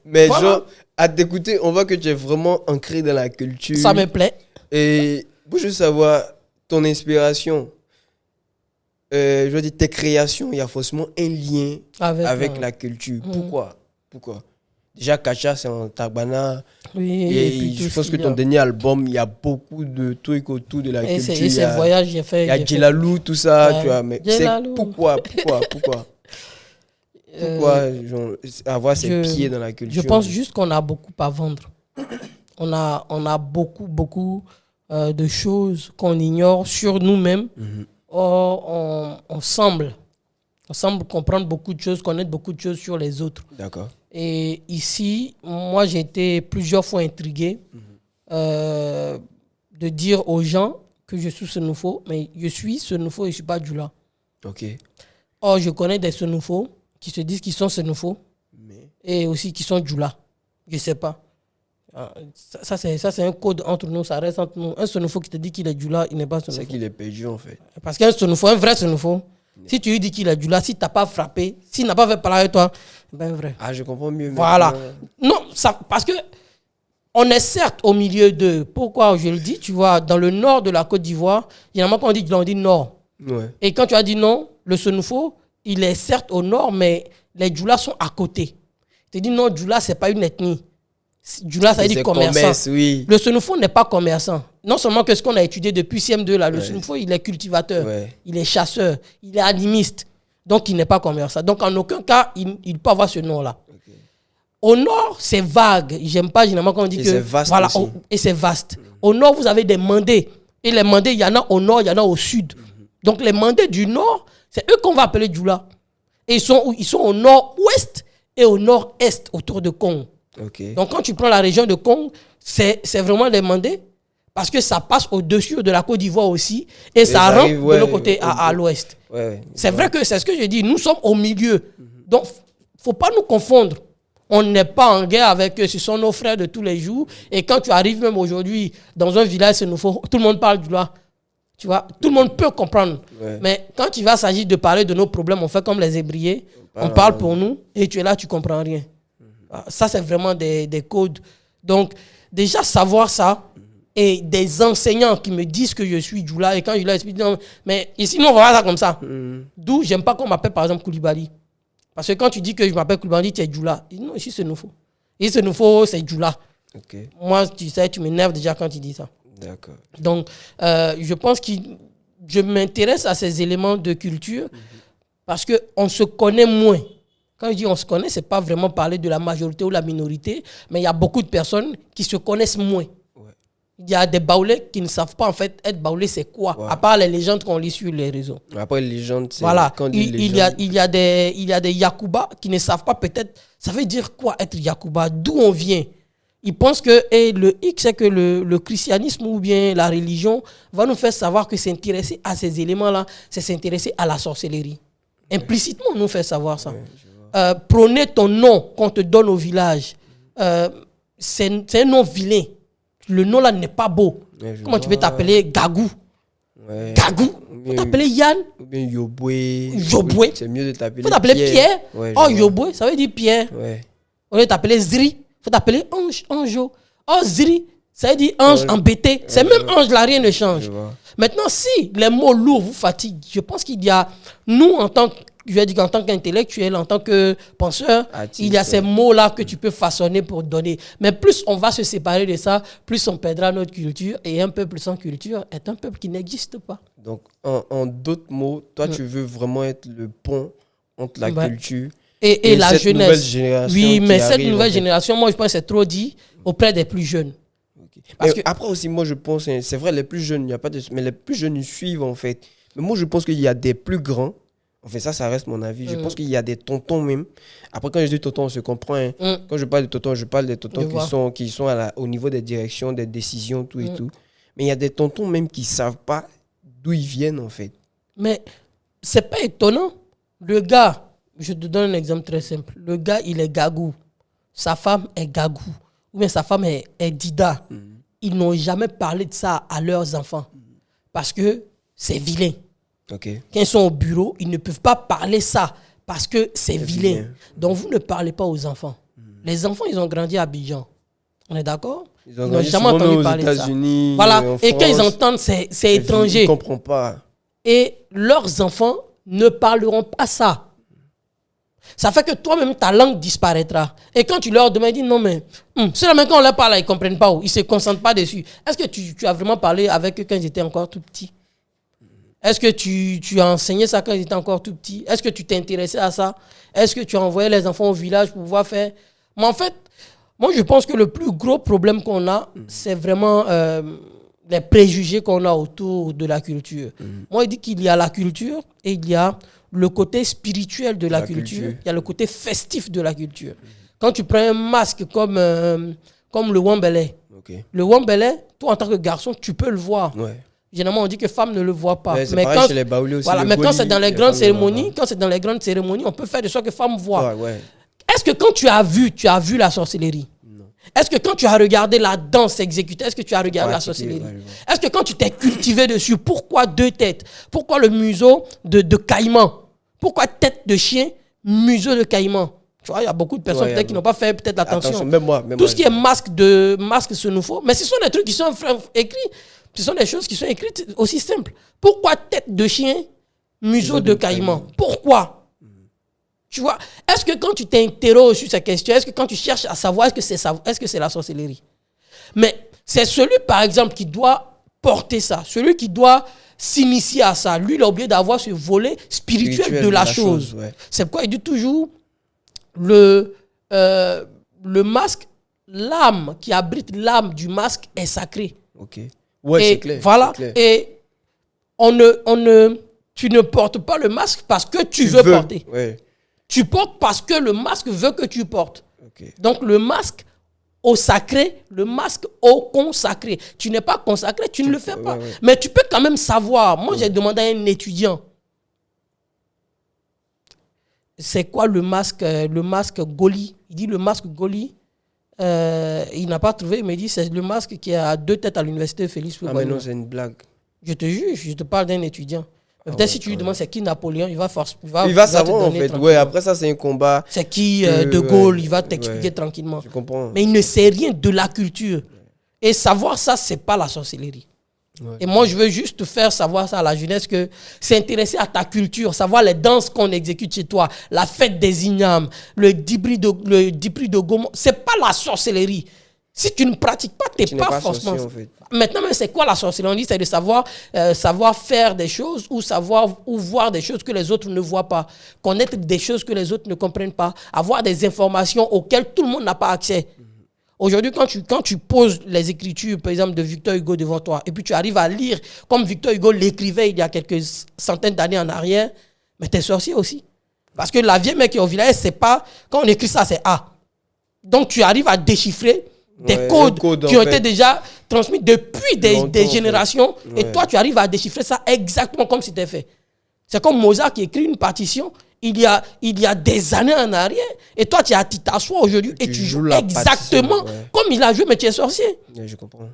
Mais voilà. Genre, à t'écouter, on voit que tu es vraiment ancré dans la culture. Ça me plaît. Et pour juste savoir ton inspiration. Je veux dire, tes créations, il y a forcément un lien avec la culture. Pourquoi? Déjà, Kacha, c'est en Tagbana. Oui, Et je pense que ton dernier album, il y a beaucoup de trucs autour de la culture. Et ces voyages, j'ai fait. Il y a Djelalou, tout ça, ouais. tu vois. Mais Djelalou. Pourquoi genre, avoir ses pieds dans la culture? Je pense juste qu'on a beaucoup à vendre. On a beaucoup de choses qu'on ignore sur nous-mêmes. Or, on semble comprendre beaucoup de choses, connaître beaucoup de choses sur les autres. D'accord. Et ici, moi, j'ai été plusieurs fois intrigué de dire aux gens que je suis Senufo, mais je suis Senufo et je ne suis pas Djoula. Ok. Or, je connais des Senufo qui se disent qu'ils sont Senufo et aussi qui sont Djoula. Je ne sais pas. Ça, c'est un code entre nous, ça reste entre nous. Un Senufo qui te dit qu'il est Djoula, il n'est pas Senufo. C'est qu'il est perdu, en fait. Parce qu'un Senufo, un vrai Senufo, si tu lui dis qu'il est Djoula, si tu n'as pas frappé, s'il n'a pas fait parler avec toi, ben vrai. Ah, je comprends mieux. Voilà. Non, parce que on est certes au milieu de... Pourquoi je le dis? Tu vois, dans le nord de la Côte d'Ivoire, généralement quand on dit nord. Ouais. Et quand tu as dit non, le Senufo, il est certes au nord, mais les Djoulas sont à côté. Tu dis non, Djoula, ce n'est pas une ethnie. Djoula, ça veut dire commerçant. Oui. Le Senufo n'est pas commerçant. Non seulement que ce qu'on a étudié depuis CM2, là, le Senufo, il est cultivateur, il est chasseur, il est animiste. Donc, il n'est pas commerçant. Donc, en aucun cas, il peut avoir ce nom-là. Okay. Au nord, c'est vague. J'aime pas généralement quand on dit que... c'est vaste voilà, aussi. Et c'est vaste. Au nord, vous avez des mandés. Et les mandés, il y en a au nord, il y en a au sud. Donc, les mandés du nord, c'est eux qu'on va appeler Djoula. Et ils sont au nord-ouest et au nord-est, autour de Kong. Okay. Donc, quand tu prends la région de Kong, c'est vraiment les mandés. Parce que ça passe au-dessus de la Côte d'Ivoire aussi. Et ça rentre de l'autre côté à l'ouest. C'est vrai que c'est ce que je dis. Nous sommes au milieu. Donc, il ne faut pas nous confondre. On n'est pas en guerre avec eux. Ce sont nos frères de tous les jours. Et quand tu arrives même aujourd'hui dans un village, tout le monde parle du loi. Tu vois, tout le monde peut comprendre. Mais quand il va s'agir de parler de nos problèmes, on fait comme les ébriers. On parle pour nous. Et tu es là, tu ne comprends rien. Ça, c'est vraiment des codes. Donc, déjà, savoir ça. Et des enseignants qui me disent que je suis Djoula, et quand je leur explique, non, mais ici, nous, on va voir ça comme ça. D'où, j'aime pas qu'on m'appelle, par exemple, Koulibaly. Parce que quand tu dis que je m'appelle Koulibaly, tu es Djoula. Non, ici, c'est Senufo. Ici, Senufo, c'est Djoula. Okay. Moi, tu sais, tu m'énerves déjà quand tu dis ça. D'accord. Donc, je pense que je m'intéresse à ces éléments de culture parce qu'on se connaît moins. Quand je dis on se connaît, ce n'est pas vraiment parler de la majorité ou la minorité, mais il y a beaucoup de personnes qui se connaissent moins. Il y a des baoulés qui ne savent pas en fait être baoulé c'est quoi, à part les légendes qu'on lit sur les réseaux. Après les légendes, c'est voilà. quand il y a des Yakuba qui ne savent pas peut-être ça veut dire quoi être Yakuba, d'où on vient. Ils pensent que le X c'est que le christianisme ou bien la religion va nous faire savoir que s'intéresser à ces éléments-là, c'est s'intéresser à la sorcellerie. Implicitement, on nous fait savoir ça. Prôner ton nom qu'on te donne au village, c'est un nom vilain. Le nom là n'est pas beau. Comment tu peux t'appeler Gagou? Gagou. Tu peux t'appeler Yann? Ou bien Yoboué. Yoboué. C'est mieux de t'appeler Pierre. Faut t'appeler Pierre. Yoboué, ça veut dire Pierre. On veut t'appeler Zri. Faut t'appeler Anjo. Zri, ça veut dire ange embêté. C'est même ange là, rien ne change. Maintenant, si les mots lourds vous fatiguent, je pense qu'il y a, nous en tant qu'intellectuel, en tant que penseur, il y a ces mots-là que tu peux façonner pour donner. Mais plus on va se séparer de ça, plus on perdra notre culture. Et un peuple sans culture est un peuple qui n'existe pas. Donc, en d'autres mots, toi, tu veux vraiment être le pont entre la culture et la cette jeunesse. Nouvelle génération. Oui, mais cette nouvelle génération, moi, je pense que c'est trop dit auprès des plus jeunes. Parce que après aussi, moi, je pense, c'est vrai, les plus jeunes, il n'y a pas de... Mais les plus jeunes, ils suivent, en fait. Mais moi, je pense qu'il y a des plus grands. En fait, ça reste mon avis. Je pense qu'il y a des tontons même. Après, quand je dis tontons, on se comprend. Hein. Quand je parle de tontons, je parle des tontons qui sont au niveau des directions, des décisions, tout et tout. Mais il y a des tontons même qui ne savent pas d'où ils viennent, en fait. Mais c'est pas étonnant. Le gars, je te donne un exemple très simple. Le gars, il est Gagou. Sa femme est Gagou. Ou bien sa femme est Dida. Ils n'ont jamais parlé de ça à leurs enfants. Parce que c'est vilain. Okay. Quand ils sont au bureau, ils ne peuvent pas parler ça parce que c'est vilain. Donc, vous ne parlez pas aux enfants. Les enfants, ils ont grandi à Abidjan. On est d'accord? Ils n'ont jamais entendu parler de ça. Voilà. Et quand ils entendent, c'est étranger. Ils ne comprennent pas. Et leurs enfants ne parleront pas ça. Ça fait que toi-même, ta langue disparaîtra. Et quand tu leur demandes, ils disent non, mais seulement quand on leur parle, ils ne comprennent pas. Ils ne se concentrent pas dessus. Est-ce que tu as vraiment parlé avec eux quand ils étaient encore tout petits? Est-ce que tu as enseigné ça quand ils étaient encore tout petits? Est-ce que tu t'es intéressé à ça? Est-ce que tu as envoyé les enfants au village pour pouvoir faire? Mais en fait, moi, je pense que le plus gros problème qu'on a, c'est vraiment les préjugés qu'on a autour de la culture. Moi, il dit qu'il y a la culture et il y a le côté spirituel de la culture. Il y a le côté festif de la culture. Quand tu prends un masque comme le Wembele, le Wembele, toi, en tant que garçon, tu peux le voir. Ouais. Généralement, on dit que femmes ne le voient pas. Ouais, mais quand chez les Baoulés aussi, voilà, mais quand c'est dans les grandes cérémonies, on peut faire de sorte que femmes voient. Ouais. Est-ce que quand tu as vu la sorcellerie? Non. Est-ce que quand tu as regardé la danse exécutée, est-ce que tu as regardé la sorcellerie? Est-ce que quand tu t'es cultivé dessus, pourquoi 2 têtes? Pourquoi le museau de caïman? Pourquoi tête de chien, museau de caïman? Tu vois, il y a beaucoup de personnes peut-être qui n'ont pas fait peut-être attention. Même moi, tout ce qui est masque, ce nous faut. Mais ce sont des trucs qui sont écrits. Ce sont des choses qui sont écrites aussi simples. Pourquoi tête de chien, museau de caïman? Pourquoi? Tu vois, est-ce que quand tu t'interroges sur ces questions, est-ce que quand tu cherches à savoir, est-ce que c'est la sorcellerie? Mais c'est celui, par exemple, qui doit porter ça, celui qui doit s'initier à ça. Lui, il a oublié d'avoir ce volet spirituel de la chose. Ouais. C'est pourquoi il dit toujours le masque, l'âme qui abrite l'âme du masque est sacrée. Ok. Ouais, c'est clair. Voilà. C'est clair. Et tu ne portes pas le masque parce que tu veux porter. Ouais. Tu portes parce que le masque veut que tu portes. Okay. Donc, le masque au sacré, le masque au consacré. Tu n'es pas consacré, tu ne le fais pas. Ouais. Mais tu peux quand même savoir. Moi, j'ai demandé à un étudiant, c'est quoi le masque Goli? Il dit le masque Goli, il n'a pas trouvé. Il me dit, c'est le masque qui a 2 têtes à l'université Félix Houphouët-Boigny. Ah mais non, c'est une blague. Je te juge, je te parle d'un étudiant. Peut-être si tu lui demandes c'est qui Napoléon, il va savoir en fait. Ouais, après ça, c'est un combat. C'est qui De Gaulle, il va t'expliquer tranquillement. Je comprends. Mais il ne sait rien de la culture. Et savoir ça, c'est pas la sorcellerie. Ouais. Et moi, je veux juste te faire savoir ça à la jeunesse, que s'intéresser à ta culture, savoir les danses qu'on exécute chez toi, la fête des ignames, le dibri de Gaumont, c'est pas la sorcellerie. Si tu ne pratiques pas, tu n'es pas forcément. En fait. Maintenant, c'est quoi la sorcellerie? On dit c'est de savoir faire des choses ou voir des choses que les autres ne voient pas, connaître des choses que les autres ne comprennent pas, avoir des informations auxquelles tout le monde n'a pas accès. Aujourd'hui, quand tu poses les écritures, par exemple, de Victor Hugo devant toi, et puis tu arrives à lire comme Victor Hugo l'écrivait il y a quelques centaines d'années en arrière, mais tu es sorcier aussi. Parce que la vieille mec qui est au village, c'est pas... Quand on écrit ça, c'est A. Donc, tu arrives à déchiffrer des codes qui ont été déjà transmis depuis des générations. Ouais. Et toi, tu arrives à déchiffrer ça exactement comme c'était fait. C'est comme Mozart qui écrit une partition il y a des années en arrière. Et toi, tu t'assois aujourd'hui et tu joues exactement comme il a joué, mais tu es sorcier. Ouais, je comprends.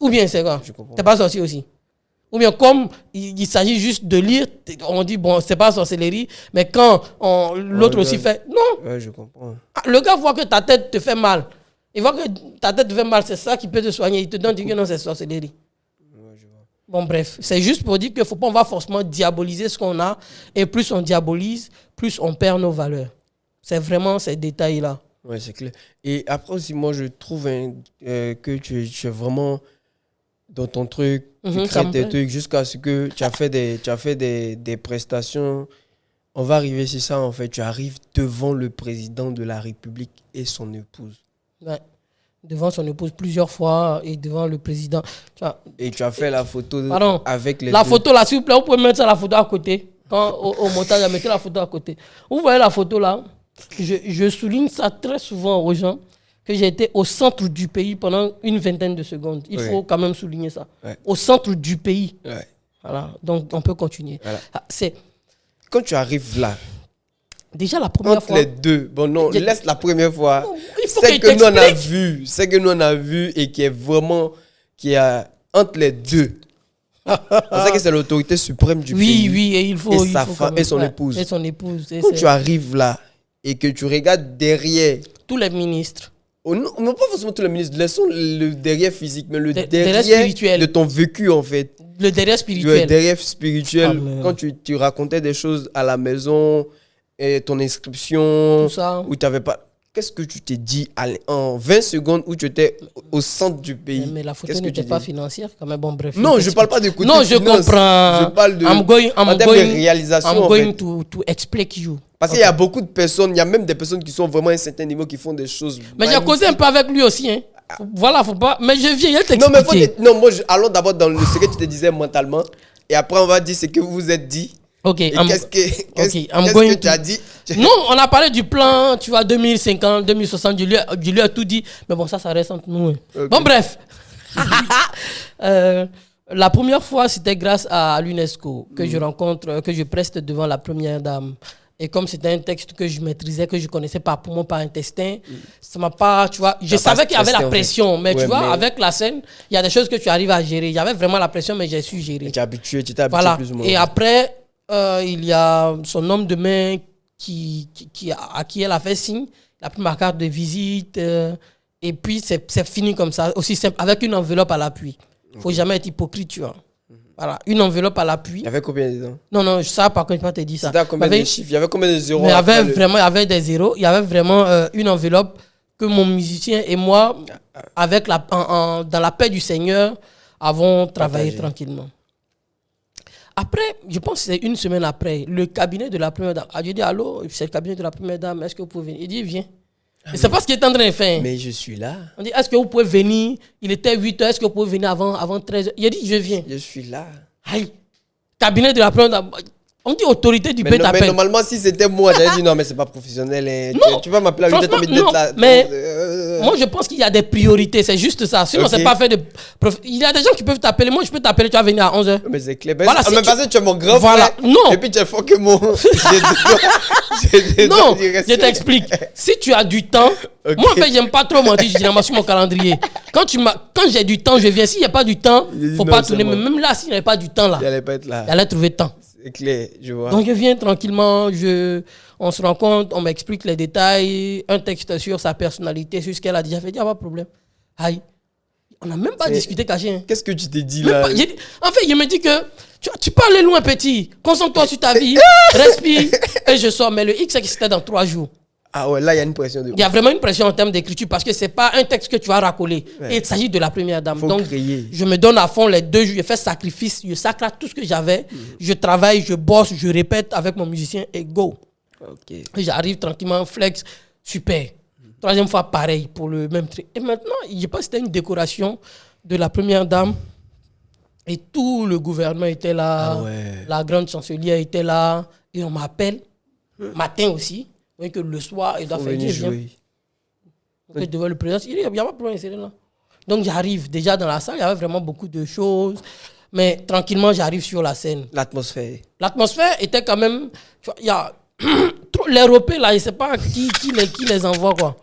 Ou bien c'est quoi? Tu n'es pas sorcier aussi. Ou bien comme il s'agit juste de lire, on dit, bon, c'est pas sorcellerie, mais quand l'autre aussi fait... Non. Ouais, je comprends. Le gars voit que ta tête te fait mal. Il voit que ta tête te fait mal, c'est ça qui peut te soigner. Il te donne que non, c'est sorcellerie. Ouais, je vois. Bon, bref, c'est juste pour dire qu'il ne faut pas, on va forcément diaboliser ce qu'on a. Et plus on diabolise, plus on perd nos valeurs. C'est vraiment ces détails-là. Oui, c'est clair. Et après aussi, moi, je trouve que tu es vraiment dans ton truc, tu crées tes trucs jusqu'à ce que tu as fait des prestations. On va arriver sur ça, en fait. Tu arrives devant le président de la République et son épouse. Ouais. Devant son épouse plusieurs fois et devant le président. Et tu as fait la photo avec les La photo là, s'il vous plaît, vous pouvez mettre ça, la photo à côté. Quand au montage, mettez la photo à côté. Vous voyez la photo là? Je souligne ça très souvent aux gens, que j'ai été au centre du pays pendant une vingtaine de secondes. Il faut quand même souligner ça. Ouais. Au centre du pays. Ouais. Voilà. Donc, on peut continuer. Voilà. Quand tu arrives là, déjà la première fois. Les deux. Bon, non, laisse la première fois. Non, c'est que nous on a vu. C'est que nous on a vu et qui est vraiment. Qui est entre les deux. C'est ça que c'est l'autorité suprême du pays. Oui, et il faut. Et sa femme et son épouse. Et son épouse. Quand tu arrives là et que tu regardes derrière. Tous les ministres. Oh, non, pas forcément tous les ministres. Laissons le derrière physique, mais le derrière spirituel. De ton vécu en fait. Le derrière spirituel. Le derrière spirituel. Quand tu racontais des choses à la maison. ton inscription, Tout ça. où tu n'avais pas... Qu'est-ce que tu t'es dit en 20 secondes où tu étais au centre du pays? Mais la photo Qu'est-ce que n'était tu pas dis? financière, quand même. Bon, bref. Non, je ne parle pas de côté Non, je finance. comprends. Je parle de réalisation. I'm en going fait. to explain you. Parce qu'il y a beaucoup de personnes, il y a même des personnes qui sont vraiment à un certain niveau qui font des choses. Mais j'ai causé un peu avec lui aussi. Hein. Voilà, faut pas. Mais je viens, il t'expliquer. Non, mais allons d'abord dans ce que tu te disais mentalement. Et après, on va dire ce que vous vous êtes dit. Ok, Et qu'est-ce que tu as dit? Non, on a parlé du plan, tu vois, 2050, 2060. Je lui ai tout dit. Mais bon, ça reste entre nous. Hein. Okay. Bon, bref. La première fois, c'était grâce à l'UNESCO que je preste devant la première dame. Et comme c'était un texte que je maîtrisais, que je connaissais par poumon, par intestin, ça m'a pas, tu vois, je savais qu'il y avait la pression, mais tu vois, avec la scène, il y a des choses que tu arrives à gérer. Il y avait vraiment la pression, mais j'ai su gérer. Tu t'es habitué voilà. Plus ou moins. Et après, il y a son homme de main à qui elle a fait signe, il a pris ma carte de visite, et puis c'est fini comme ça, aussi simple, avec une enveloppe à l'appui. Il ne faut jamais être hypocrite, tu vois. Voilà, une enveloppe à l'appui. Il y avait combien de temps? Non, ça, par contre, je ne peux pas te dire ça. C'était combien de chiffres? Il y avait combien de zéros? Mais il y avait des zéros. Il y avait vraiment une enveloppe que mon musicien et moi, dans la paix du Seigneur, avons travaillé tranquillement. Après, je pense que c'est une semaine après, le cabinet de la première dame. Je dit, allô, c'est le cabinet de la première dame, est-ce que vous pouvez venir? Il dit, viens. Et c'est pas ce qu'il est en train de faire. Mais je suis là. On dit, est-ce que vous pouvez venir? Il était 8h, est-ce que vous pouvez venir avant 13h? Il a dit, je viens. Je suis là. Aïe. Cabinet de la première dame. On dit autorité du bête mais normalement, si c'était moi, j'allais dire non, mais c'est pas professionnel. Hein. Non, tu vas m'appeler à 8h, non, là. Mais moi, je pense qu'il y a des priorités, c'est juste ça. Sinon, c'est pas fait de. Il y a des gens qui peuvent t'appeler. Moi, je peux t'appeler, tu vas venir à 11h. Mais c'est clair. Voilà, mais parce que tu es mon grand frère. Non. Et puis tu es fort que mon. Non, je t'explique. Si tu as du temps, moi, en fait, j'aime pas trop mentir. Je dis, sur mon calendrier. Quand j'ai du temps, je viens. S'il n'y a pas du temps, faut pas tourner. Mais même là, s'il n'y avait pas du temps, là, il allait pas être là. Il allait trouver temps. C'est clair, je vois. Donc je viens tranquillement, on se rencontre, on m'explique les détails, un texte sur sa personnalité, sur ce qu'elle a déjà fait, il n'y a pas de problème. Aïe, on n'a même pas discuté caché. Hein. Qu'est-ce que tu t'es dit là? En fait, il me dit que tu peux aller loin petit, concentre-toi sur ta vie, respire, et je sors. Mais le X, c'est que c'était dans 3 jours. Ah ouais, là, il y a une pression. Il y a vraiment une pression en termes d'écriture parce que ce n'est pas un texte que tu vas racoler. Ouais. Et il s'agit de la première dame. Donc, je me donne à fond les 2 jours. Je fais sacrifice, je sacre tout ce que j'avais. Je travaille, je bosse, je répète avec mon musicien et go. Okay. Et j'arrive tranquillement, flex, super. 3e fois, pareil, pour le même truc. Et maintenant, je pense que c'était une décoration de la première dame. Et tout le gouvernement était là. Ah ouais. La grande chancelière était là. Et on m'appelle, matin aussi. Que le soir, il doit faire jouer. Devant le président, il n'y a pas de problème, c'est là. Donc j'arrive déjà dans la salle, il y avait vraiment beaucoup de choses. Mais tranquillement, j'arrive sur la scène. L'atmosphère était quand même. Il y a les repères là, je ne sais pas qui les envoie quoi.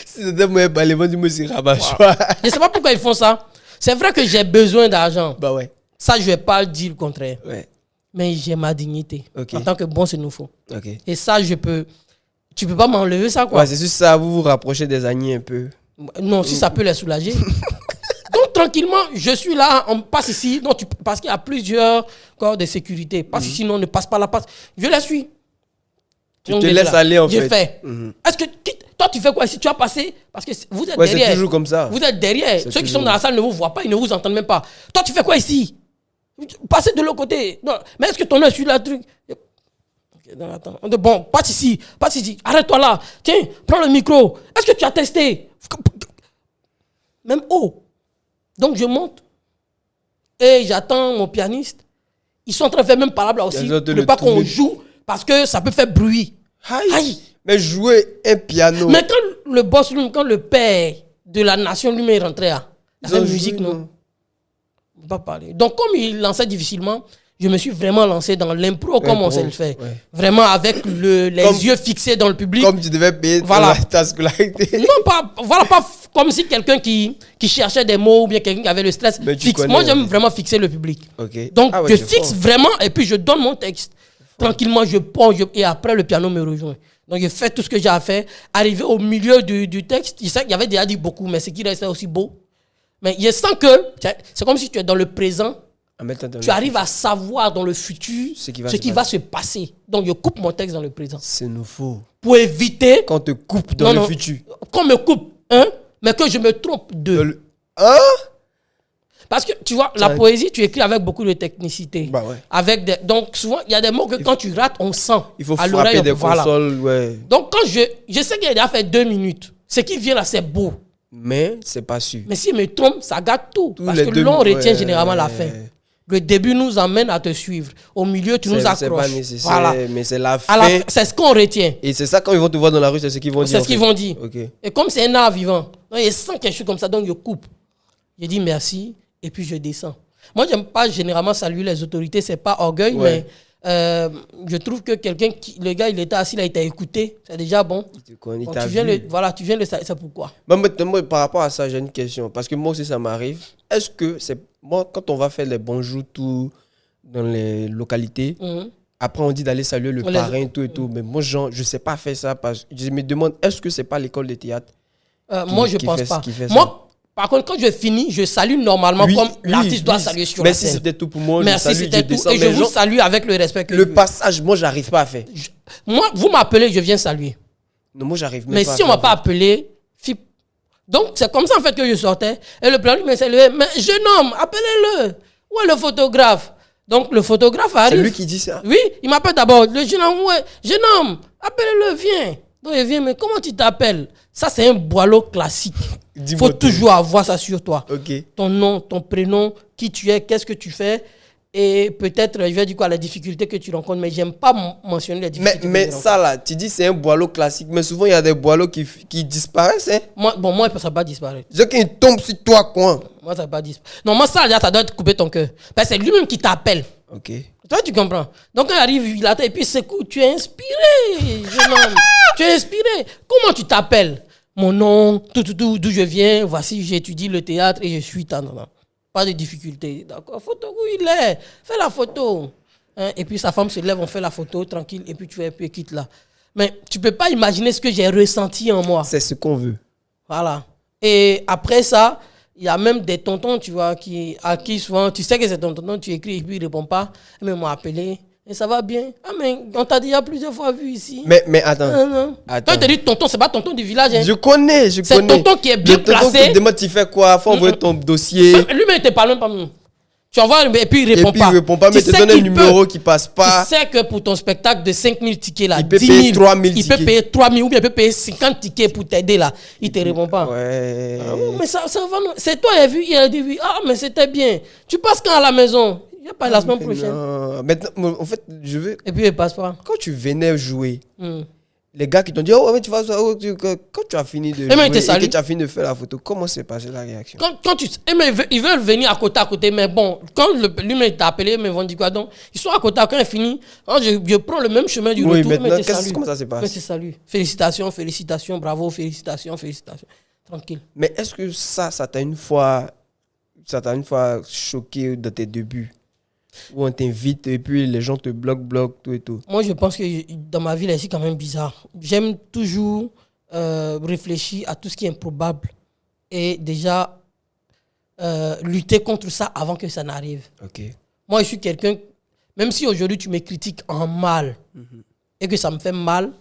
Si c'était moi, les gens du c'est rabat. Je ne sais pas pourquoi ils font ça. C'est vrai que j'ai besoin d'argent. Bah ouais. Ça, je ne vais pas dire le contraire. Ouais. Mais j'ai ma dignité. Okay. En tant que bon, c'est nous faut. Okay. Et ça, tu peux pas m'enlever ça, quoi. Ouais, c'est juste ça, vous vous rapprochez des amis un peu. Non, si ça peut les soulager. Donc, tranquillement, je suis là, on passe ici. Non, parce qu'il y a plusieurs corps de sécurité. Passe ici, non, ne passe pas la passe. Je les suis. Tu te laisses aller, en fait. J'ai fait. Est-ce que toi, tu fais quoi ici? Tu as passé? Parce que vous êtes derrière. C'est toujours comme ça. Vous êtes derrière. Ceux qui sont dans la salle ne vous voient pas, ils ne vous entendent même pas. Toi, tu fais quoi ici? Passez de l'autre côté. Non, mais est-ce que ton œil suit le truc? Non, attends. Bon, passe ici. Arrête-toi là. Tiens, prends le micro. Est-ce que tu as testé? Même haut. Donc, je monte. Et j'attends mon pianiste. Ils sont en train de faire même palabre aussi. Pour ne pas qu'on joue. Parce que ça peut faire bruit. Aïe. Mais jouer un piano. Mais quand le boss, quand le père de la nation lui-même est rentré à la musique, non. Pas parler. Donc, comme il lançait difficilement, je me suis vraiment lancé dans l'impro comme on sait le faire. Ouais. Vraiment avec les yeux fixés dans le public. Comme tu devais payer ta scolarité. Non, pas comme si quelqu'un qui cherchait des mots ou bien quelqu'un qui avait le stress fixe. Moi, j'aime vraiment fixer le public. Okay. Donc, je fixe vraiment et puis je donne mon texte. Tranquillement, je prends et après, le piano me rejoint. Donc, je fais tout ce que j'ai à faire. Arrivé au milieu du texte, je sais qu'il y avait déjà dit beaucoup, mais ce qui restait aussi beau. Mais je sens que c'est comme si tu es dans le présent Tu arrives à savoir dans le futur ce qui va se passer. Donc, je coupe mon texte dans le présent. C'est nouveau. Pour éviter... Qu'on te coupe dans le futur. Qu'on me coupe, mais que je me trompe deux. Parce que, tu vois, la poésie, tu écris avec beaucoup de technicité. Bah ouais. Donc, souvent, il y a des mots que quand tu rates, on sent. Il faut frapper des consoles, ouais. Donc, quand je sais qu'il a déjà fait 2 minutes, ce qui vient là, c'est beau. Mais c'est pas sûr. Mais s'il me trompe, ça gâte tout. Parce que l'on retient généralement la fin. Le début nous amène à te suivre. Au milieu, tu nous accroches. C'est pas nécessaire, mais c'est la fin. C'est ce qu'on retient. Et c'est ça, quand ils vont te voir dans la rue, c'est ce qu'ils vont dire. C'est ce qu'ils vont dire. Okay. Et comme c'est un art vivant, donc il sent quelque chose comme ça, donc je coupe. Je dis merci, et puis je descends. Moi, j'aime pas généralement saluer les autorités, c'est pas orgueil, mais je trouve que le gars, il était assis là, il t'a écouté, c'est déjà bon. Tu viens le saluer, c'est pourquoi. Moi, par rapport à ça, j'ai une question, parce que moi aussi, ça m'arrive. Est-ce que moi, quand on va faire les bonjours tout dans les localités, après on dit d'aller saluer le parrain, tout et tout, mais moi, je sais pas faire ça, parce que je me demande, est-ce que c'est pas l'école de théâtre moi, je pense pas. Moi, par contre, quand je finis, je salue normalement comme l'artiste doit saluer sur la scène. Merci, c'était tout pour moi. Merci, c'était tout. Et je vous salue avec le respect que le passage, moi, j'arrive pas à faire. Moi, vous m'appelez, je viens saluer. Non, moi, j'arrive même pas. Mais si on m'a pas appelé, donc c'est comme ça en fait que je sortais. Et le plan lui m'a salué. Mais jeune homme, appelez-le. Où est le photographe? Donc le photographe arrive. C'est lui qui dit ça? Oui, il m'appelle d'abord. Le jeune homme, jeune homme, appelez-le, viens. Donc il vient, mais comment tu t'appelles? Ça, c'est un boileau classique. Il faut toujours avoir ça sur toi. Okay. Ton nom, ton prénom, qui tu es, qu'est-ce que tu fais. Et peut-être, je vais dire quoi, les difficultés que tu rencontres. Mais j'aime pas mentionner les difficultés. Mais ça là, tu dis c'est un boileau classique. Mais souvent, il y a des boileaux qui disparaissent. Hein? Moi, ça ne va pas disparaître. C'est qu'il tombe sur toi, quoi. Moi, ça ne va pas disparaître. Non, moi, ça doit te couper ton cœur. Parce que c'est lui-même qui t'appelle. Ok. Toi, tu comprends. Donc, quand il arrive, il attend et puis il secoue. Tu es inspiré, jeune homme. Tu es inspiré. Comment tu t'appelles? Mon nom, d'où je viens. Voici, j'étudie le théâtre et je suis non. Pas de difficulté. D'accord. Photo où il est. Fais la photo. Hein? Et puis sa femme se lève, on fait la photo tranquille. Et puis tu fais un peu quitte là. Mais tu peux pas imaginer ce que j'ai ressenti en moi. C'est ce qu'on veut. Voilà. Et après ça, il y a même des tontons, tu vois, à qui souvent, tu sais que c'est ton tonton, tu écris et puis il répond pas. Mais ils m'ont appelé. Et ça va bien. Ah, mais on t'a déjà plusieurs fois vu ici. Mais attends. Non. Quand il te dit tonton, c'est pas tonton du village. Hein. Je connais. C'est tonton qui est bien placé. Tonton qui demande tu fais quoi, faut envoyer ton dossier. Lui-même, il te parle même pas. Tu envoies et puis il répond pas. Et puis il répond pas, mais il te donne un numéro qui passe pas. Tu sais que pour ton spectacle de 5 000 tickets là, il peut payer 3 000 tickets. Il peut payer 3 000 ou bien il peut payer 50 tickets pour t'aider là. Il te répond pas. Ouais. Mais ça va. C'est toi, il a vu, il a dit oui. Ah, mais c'était bien. Tu passes quand à la maison? Il n'y a pas la semaine prochaine. Non. Maintenant, en fait, je veux. Et puis il passe pas. Quand tu venais jouer, les gars qui t'ont dit, oh, mais tu vas. Quand tu as fini de jouer et que tu as fini de faire la photo, comment s'est passée la réaction? Mais ils veulent venir à côté, mais bon, quand lui t'a appelé, mais ils vont dire quoi donc? Ils sont à côté, quand il finit, je prends le même chemin du retour. Maintenant, comment ça se passe? Mais te salue. Félicitations, bravo, félicitations. Tranquille. Mais est-ce que ça t'a une fois choqué dans tes débuts? Où on t'invite et puis les gens te bloquent, tout et tout. Moi, je pense que dans ma vie, c'est quand même bizarre. J'aime toujours réfléchir à tout ce qui est improbable et déjà lutter contre ça avant que ça n'arrive. Okay. Moi, je suis quelqu'un, même si aujourd'hui tu me critiques en mal et que ça me fait mal,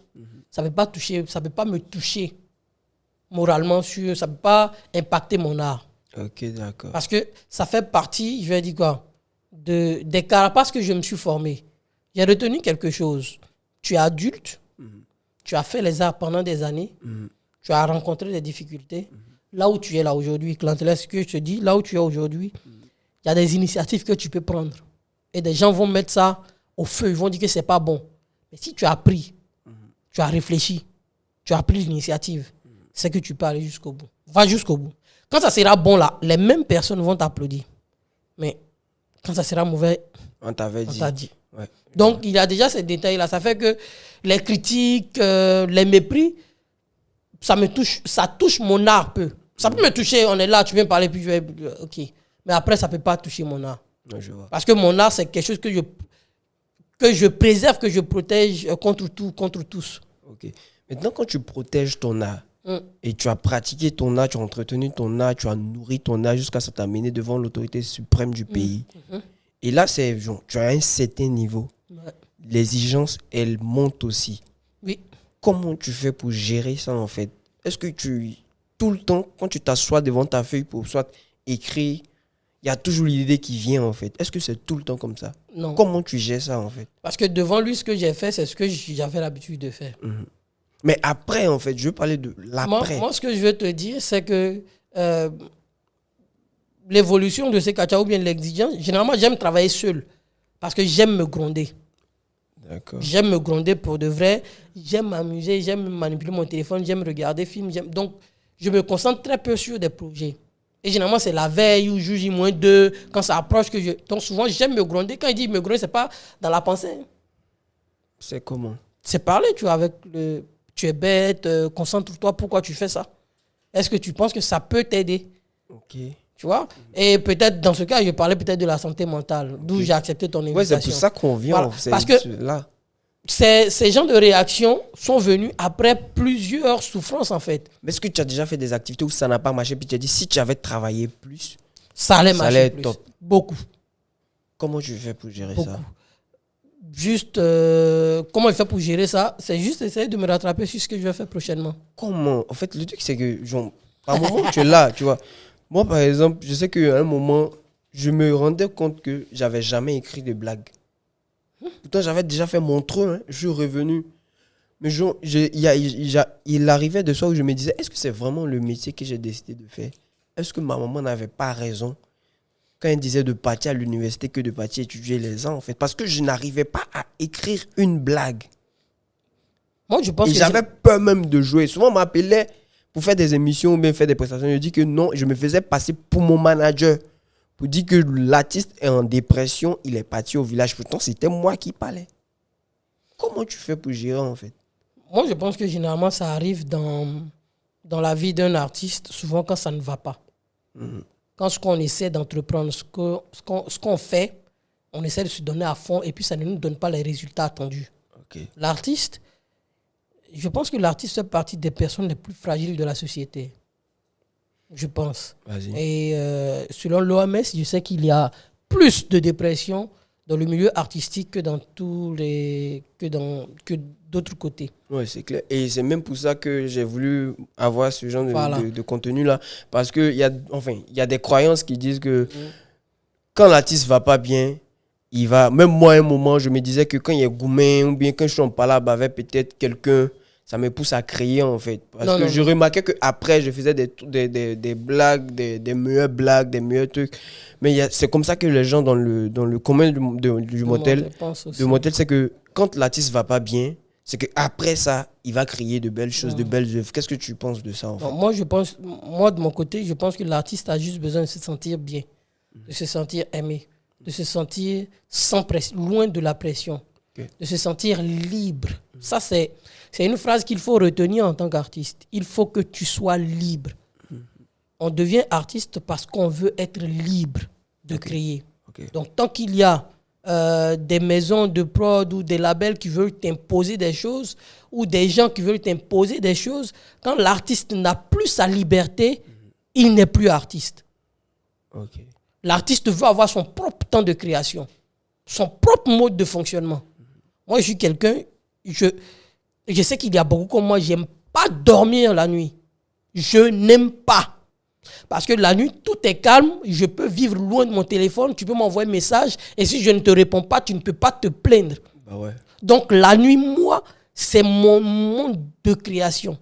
ça ne peut pas me toucher moralement, ça ne peut pas impacter mon art. Ok, d'accord. Parce que ça fait partie, je vais dire quoi, des carapaces que je me suis formé. J'ai retenu quelque chose. Tu es adulte, tu as fait les arts pendant des années, tu as rencontré des difficultés. Là où tu es là aujourd'hui, Clantelet, ce que je te dis, là où tu es aujourd'hui, il y a des initiatives que tu peux prendre. Et des gens vont mettre ça au feu, ils vont dire que c'est pas bon. Mais si tu as appris, tu as réfléchi, tu as pris l'initiative, c'est que tu peux aller jusqu'au bout. Va jusqu'au bout. Quand ça sera bon là, les mêmes personnes vont t'applaudir. Mais quand ça sera mauvais, on t'a dit. Ouais. Donc, il y a déjà ces détails-là. Ça fait que les critiques, les mépris, ça touche mon art peu. Ça peut me toucher, on est là, tu viens parler, puis je vais... Ok. Mais après, ça ne peut pas toucher mon art. Ouais, je vois. Parce que mon art, c'est quelque chose que je préserve, que je protège contre tout, contre tous. Ok. Maintenant, quand tu protèges ton art, et tu as pratiqué ton art, tu as entretenu ton art, tu as nourri ton art jusqu'à ça t'amener devant l'autorité suprême du pays. Et là, c'est genre, tu as un certain niveau. Ouais. L'exigence, elle monte aussi. Oui. Comment tu fais pour gérer ça, en fait? Est-ce que tout le temps, quand tu t'assois devant ta feuille pour soit écrire, il y a toujours l'idée qui vient, en fait? Est-ce que c'est tout le temps comme ça? Non. Comment tu gères ça, en fait? Parce que devant lui, ce que j'ai fait, c'est ce que j'avais l'habitude de faire. Mais après, en fait, je veux parler de l'après. Moi, ce que je veux te dire, c'est que l'évolution de ces kachas ou bien l'exigence, généralement, j'aime travailler seul. Parce que j'aime me gronder. D'accord. J'aime me gronder pour de vrai. J'aime m'amuser, j'aime manipuler mon téléphone, j'aime regarder des films. Donc, je me concentre très peu sur des projets. Et généralement, c'est la veille ou J-2, quand ça approche que je... Donc, souvent, j'aime me gronder. Quand il dit me gronder, ce n'est pas dans la pensée. C'est comment? C'est parler, tu vois, avec le... Tu es bête, concentre-toi, pourquoi tu fais ça? Est-ce que tu penses que ça peut t'aider? Ok. Tu vois? Et peut-être, dans ce cas, je parlais peut-être de la santé mentale, d'où j'ai accepté ton invitation. Ouais, c'est pour ça qu'on vient. Voilà. Parce que là. ces genres de réactions sont venus après plusieurs souffrances, en fait. Mais est-ce que tu as déjà fait des activités où ça n'a pas marché, puis tu as dit, si tu avais travaillé plus, ça allait marcher être plus. top? Beaucoup. Comment tu fais pour gérer Beaucoup. ça? Juste, comment je fais pour gérer ça? C'est juste essayer de me rattraper sur ce que je vais faire prochainement. Comment? En fait, le truc, c'est que, genre, à un moment, tu es là, tu vois. Moi, par exemple, je sais qu'à un moment, je me rendais compte que j'avais jamais écrit de blagues. Pourtant, j'avais déjà fait mon trou, hein. Je suis revenu. Mais genre, il arrivait de soir où je me disais, est-ce que c'est vraiment le métier que j'ai décidé de faire? Est-ce que ma maman n'avait pas raison quand elle disait de partir à l'université que de partir étudier les ans, en fait? Parce que je n'arrivais pas à écrire une blague. Moi, je pense Et j'avais peur même de jouer. Souvent, on m'appelait pour faire des émissions ou bien faire des prestations. Je dis que non, je me faisais passer pour mon manager. Pour dire que l'artiste est en dépression, il est parti au village. Pourtant, c'était moi qui parlais. Comment tu fais pour gérer, en fait? Moi, je pense que généralement, ça arrive dans la vie d'un artiste, souvent quand ça ne va pas. Quand ce qu'on essaie d'entreprendre, ce qu'on fait, on essaie de se donner à fond et puis ça ne nous donne pas les résultats attendus. Okay. L'artiste, je pense que l'artiste fait partie des personnes les plus fragiles de la société. Je pense. Vas-y. Et selon l'OMS, je sais qu'il y a plus de dépression dans le milieu artistique que dans que d'autres côtés. Oui, c'est clair. Et c'est même pour ça que j'ai voulu avoir ce genre de contenu-là. Parce qu'il y a des croyances qui disent que quand l'artiste ne va pas bien, il va... Même moi, à un moment, je me disais que quand il y a Goumen ou bien quand je suis en palabre avec peut-être quelqu'un, ça me pousse à créer, en fait. Parce que je remarquais qu'après, je faisais des blagues, des meilleures blagues, des meilleurs trucs. Mais c'est comme ça que les gens dans le commun du motel, c'est que quand l'artiste ne va pas bien, c'est qu'après ça, il va créer de belles choses, de belles œuvres. Qu'est-ce que tu penses de ça, en fait? Moi, de mon côté, je pense que l'artiste a juste besoin de se sentir bien, de se sentir aimé, de se sentir sans pression, loin de la pression, de se sentir libre. Ça, c'est une phrase qu'il faut retenir en tant qu'artiste. Il faut que tu sois libre. On devient artiste parce qu'on veut être libre de créer. Donc, tant qu'il y a des maisons de prod ou des labels qui veulent t'imposer des choses ou des gens qui veulent t'imposer des choses, quand l'artiste n'a plus sa liberté, il n'est plus artiste. L'artiste veut avoir son propre temps de création, son propre mode de fonctionnement. Moi, je suis quelqu'un, je sais qu'il y a beaucoup comme moi, j'aime pas dormir la nuit. Je n'aime pas. Parce que la nuit, tout est calme, je peux vivre loin de mon téléphone, tu peux m'envoyer un message, et si je ne te réponds pas, tu ne peux pas te plaindre. Bah ouais. Donc la nuit, moi, c'est mon monde de création.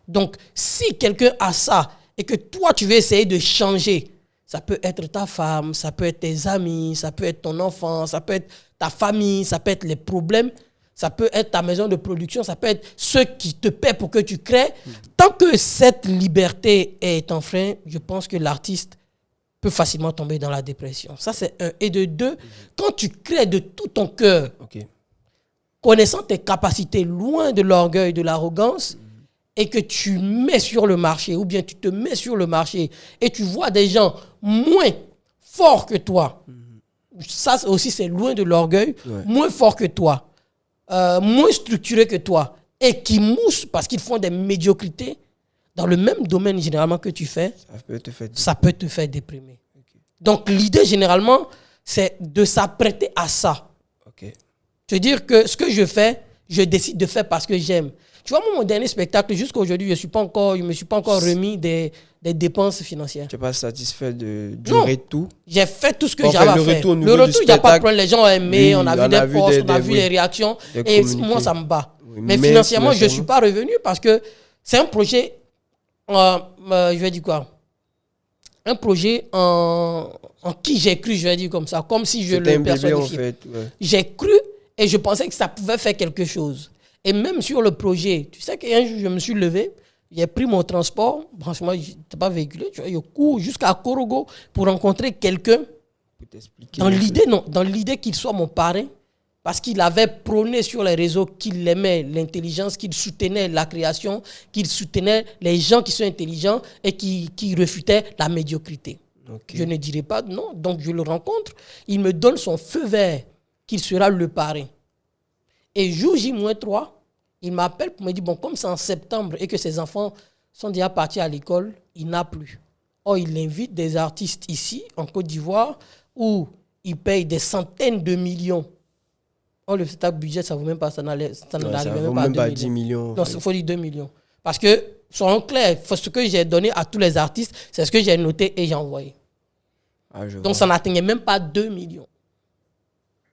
Donc si quelqu'un a ça, et que toi, tu veux essayer de changer, ça peut être ta femme, ça peut être tes amis, ça peut être ton enfant, ça peut être ta famille, ça peut être les problèmes, ça peut être ta maison de production, ça peut être ceux qui te paient pour que tu crées. Tant que cette liberté est enfreinte, je pense que l'artiste peut facilement tomber dans la dépression. Ça, c'est un. Et de deux, quand tu crées de tout ton cœur, connaissant tes capacités, loin de l'orgueil, de l'arrogance, et que tu mets sur le marché, ou bien tu te mets sur le marché, et tu vois des gens moins forts que toi, ça aussi, c'est loin de l'orgueil, moins forts que toi, moins structurés que toi, et qui moussent parce qu'ils font des médiocrités dans le même domaine généralement que tu fais, ça peut te faire déprimer. Donc l'idée généralement, c'est de s'apprêter à ça. Ok. Je veux dire que ce que je fais, je décide de faire parce que j'aime. Tu vois, moi, mon dernier spectacle, jusqu'à aujourd'hui, je ne me suis pas encore remis des dépenses financières. Tu n'es pas satisfait du Non. retour? J'ai fait tout ce que j'avais à faire. Le retour, il n'y a pas de problème. Les gens ont aimé, on a vu des posts, on a vu les réactions. Et moi, ça me bat. Oui, mais financièrement, je ne suis pas revenu parce que c'est un projet, je vais dire quoi? Un projet en qui j'ai cru, je vais dire comme ça, comme si je le personnifiais. En fait, ouais. J'ai cru et je pensais que ça pouvait faire quelque chose. Et même sur le projet, tu sais qu'un jour, je me suis levé, j'ai pris mon transport, franchement, je n'étais pas véhiculé, tu vois, je cours jusqu'à Korogo pour rencontrer quelqu'un. Dans l'idée qu'il soit mon parrain, parce qu'il avait prôné sur les réseaux qu'il aimait l'intelligence, qu'il soutenait la création, qu'il soutenait les gens qui sont intelligents et qui refutaient la médiocrité. Okay. Je ne dirai pas non. Donc je le rencontre, il me donne son feu vert qu'il sera le parrain. Et jour J-3, il m'appelle pour me dire, bon, comme c'est en septembre et que ses enfants sont déjà partis à l'école, il n'a plus. Or, il invite des artistes ici, en Côte d'Ivoire, où il paye des centaines de millions. Oh, le spectacle budget, ça ne vaut même pas, ça n'arrive même pas à 10 millions. Non, il faut dire 2 millions. Parce que, soyons clairs, ce que j'ai donné à tous les artistes, c'est ce que j'ai noté et j'ai envoyé. Donc, ça n'atteignait même pas 2 millions.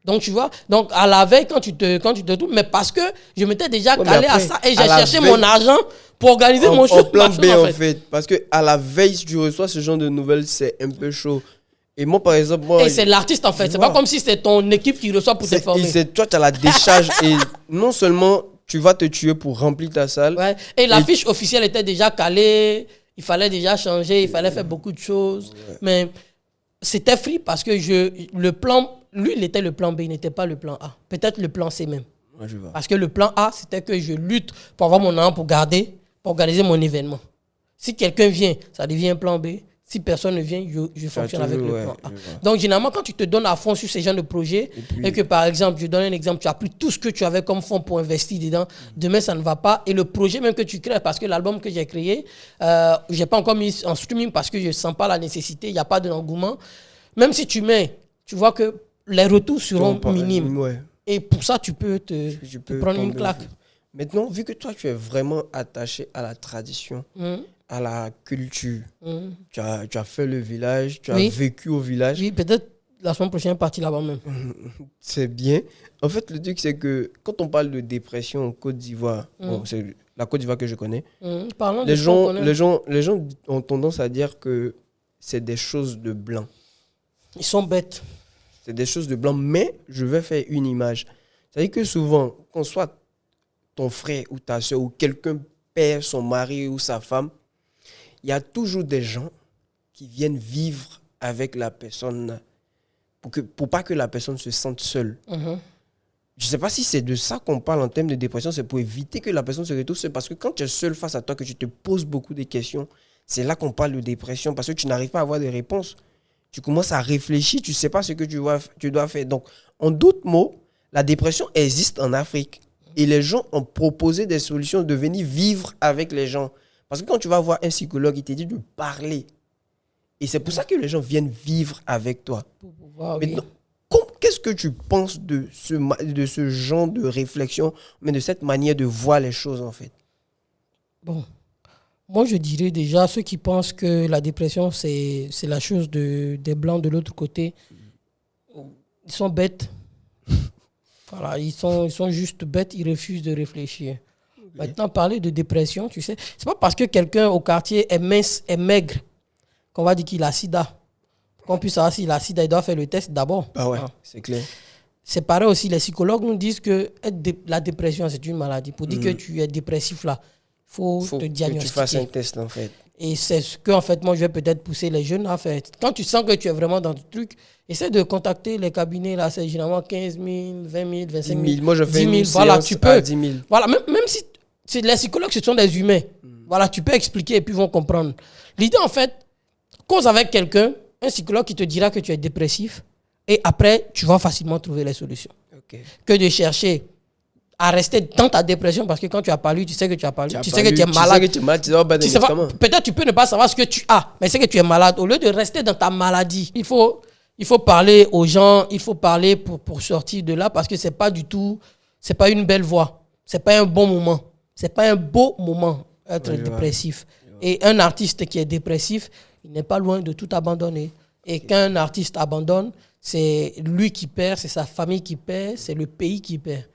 Donc, tu vois, donc à la veille, quand tu te trouves, mais parce que je m'étais déjà calé à ça et j'ai cherché mon argent pour organiser mon show. En plan B, en fait. Parce qu'à la veille, si tu reçois ce genre de nouvelles, c'est un peu chaud. Et moi, par exemple... et c'est l'artiste, en fait. C'est pas comme si c'est ton équipe qui reçoit pour te former. Toi, tu as la décharge et non seulement tu vas te tuer pour remplir ta salle. Ouais. Et l'affiche officielle était déjà calée. Il fallait déjà changer. Il fallait faire beaucoup de choses. Ouais. Mais c'était free parce que le plan... Lui, il était le plan B, il n'était pas le plan A. Peut-être le plan C même. Ouais, je vois. Parce que le plan A, c'était que je lutte pour avoir mon argent pour organiser mon événement. Si quelqu'un vient, ça devient un plan B. Si personne ne vient, je fonctionne avec le plan A. Donc, généralement, quand tu te donnes à fond sur ces genres de projets et que, par exemple, je donne un exemple, tu as pris tout ce que tu avais comme fonds pour investir dedans, demain, ça ne va pas. Et le projet même que tu crées, parce que l'album que j'ai créé, je n'ai pas encore mis en streaming parce que je ne sens pas la nécessité, il n'y a pas d'engouement. Même si tu mets, tu vois que les retours seront minimes. Ouais. Et pour ça, tu peux te prendre une claque. Maintenant, vu que toi, tu es vraiment attaché à la tradition, à la culture, tu as fait le village, tu as vécu au village. Oui, peut-être la semaine prochaine, partie là-bas même. C'est bien. En fait, le truc, c'est que quand on parle de dépression en Côte d'Ivoire, bon, c'est la Côte d'Ivoire que je connais, les gens ont tendance à dire que c'est des choses de blanc. Ils sont bêtes. C'est des choses de blanc, mais je vais faire une image. C'est-à-dire que souvent, qu'on soit ton frère ou ta soeur ou quelqu'un perd son mari ou sa femme, il y a toujours des gens qui viennent vivre avec la personne pour pas que la personne se sente seule. Je ne sais pas si c'est de ça qu'on parle en termes de dépression, c'est pour éviter que la personne se retrouve seule. Parce que quand tu es seul face à toi, que tu te poses beaucoup de questions, c'est là qu'on parle de dépression parce que tu n'arrives pas à avoir des réponses. Tu commences à réfléchir, tu ne sais pas ce que tu dois faire. Donc, en d'autres mots, la dépression existe en Afrique. Et les gens ont proposé des solutions de venir vivre avec les gens. Parce que quand tu vas voir un psychologue, il te dit de parler. Et c'est pour ça que les gens viennent vivre avec toi. Maintenant, qu'est-ce que tu penses de ce genre de réflexion, mais de cette manière de voir les choses, en fait? Bon. Moi, je dirais déjà, ceux qui pensent que la dépression, c'est la chose des Blancs de l'autre côté, ils sont bêtes. Voilà, ils sont juste bêtes, ils refusent de réfléchir. Okay. Maintenant, parler de dépression, tu sais, c'est pas parce que quelqu'un au quartier est mince, est maigre, qu'on va dire qu'il a sida. Qu'on puisse savoir s'il a sida, il doit faire le test d'abord. Ah ouais, c'est clair. C'est pareil aussi, les psychologues nous disent que la dépression, c'est une maladie. Pour dire que tu es dépressif là, faut te diagnostiquer. Que tu fasses un test, en fait. Et c'est ce que, en fait, moi, je vais peut-être pousser les jeunes à faire. Quand tu sens que tu es vraiment dans le truc, essaie de contacter les cabinets, là, c'est généralement 15 000, 20 000, 25 000. 10 000. Moi, je fais 10 000. Voilà, tu peux. 10 000. Voilà, même si les psychologues, ce sont des humains. Voilà, tu peux expliquer et puis ils vont comprendre. L'idée, en fait, cause avec quelqu'un, un psychologue qui te dira que tu es dépressif, et après, tu vas facilement trouver les solutions. Okay. Que de chercher à rester dans ta dépression, parce que quand tu as pas lu, tu sais que tu as pas lu, tu sais que tu es malade. Peut-être tu peux ne pas savoir ce que tu as, mais c'est que tu es malade. Au lieu de rester dans ta maladie, il faut Il faut parler aux gens, il faut parler pour sortir de là parce que c'est pas une belle voie. C'est pas un bon moment. C'est pas un beau moment être dépressif. Et un artiste qui est dépressif, il n'est pas loin de tout abandonner. Et qu'un artiste abandonne, c'est lui qui perd, c'est sa famille qui perd, c'est le pays qui perd.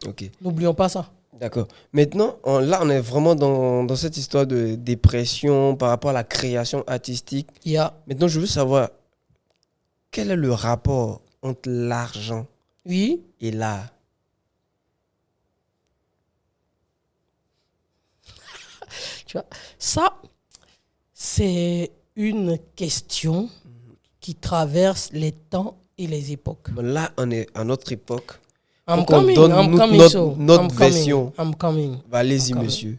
N'oublions pas ça. D'accord. Maintenant, là, on est vraiment dans cette histoire de dépression par rapport à la création artistique. Maintenant, je veux savoir, quel est le rapport entre l'argent et l'art? Tu vois, ça, c'est une question qui traverse les temps et les époques. Là, on est à notre époque. I'm coming. Notre version. I'm coming. Allez-y, monsieur.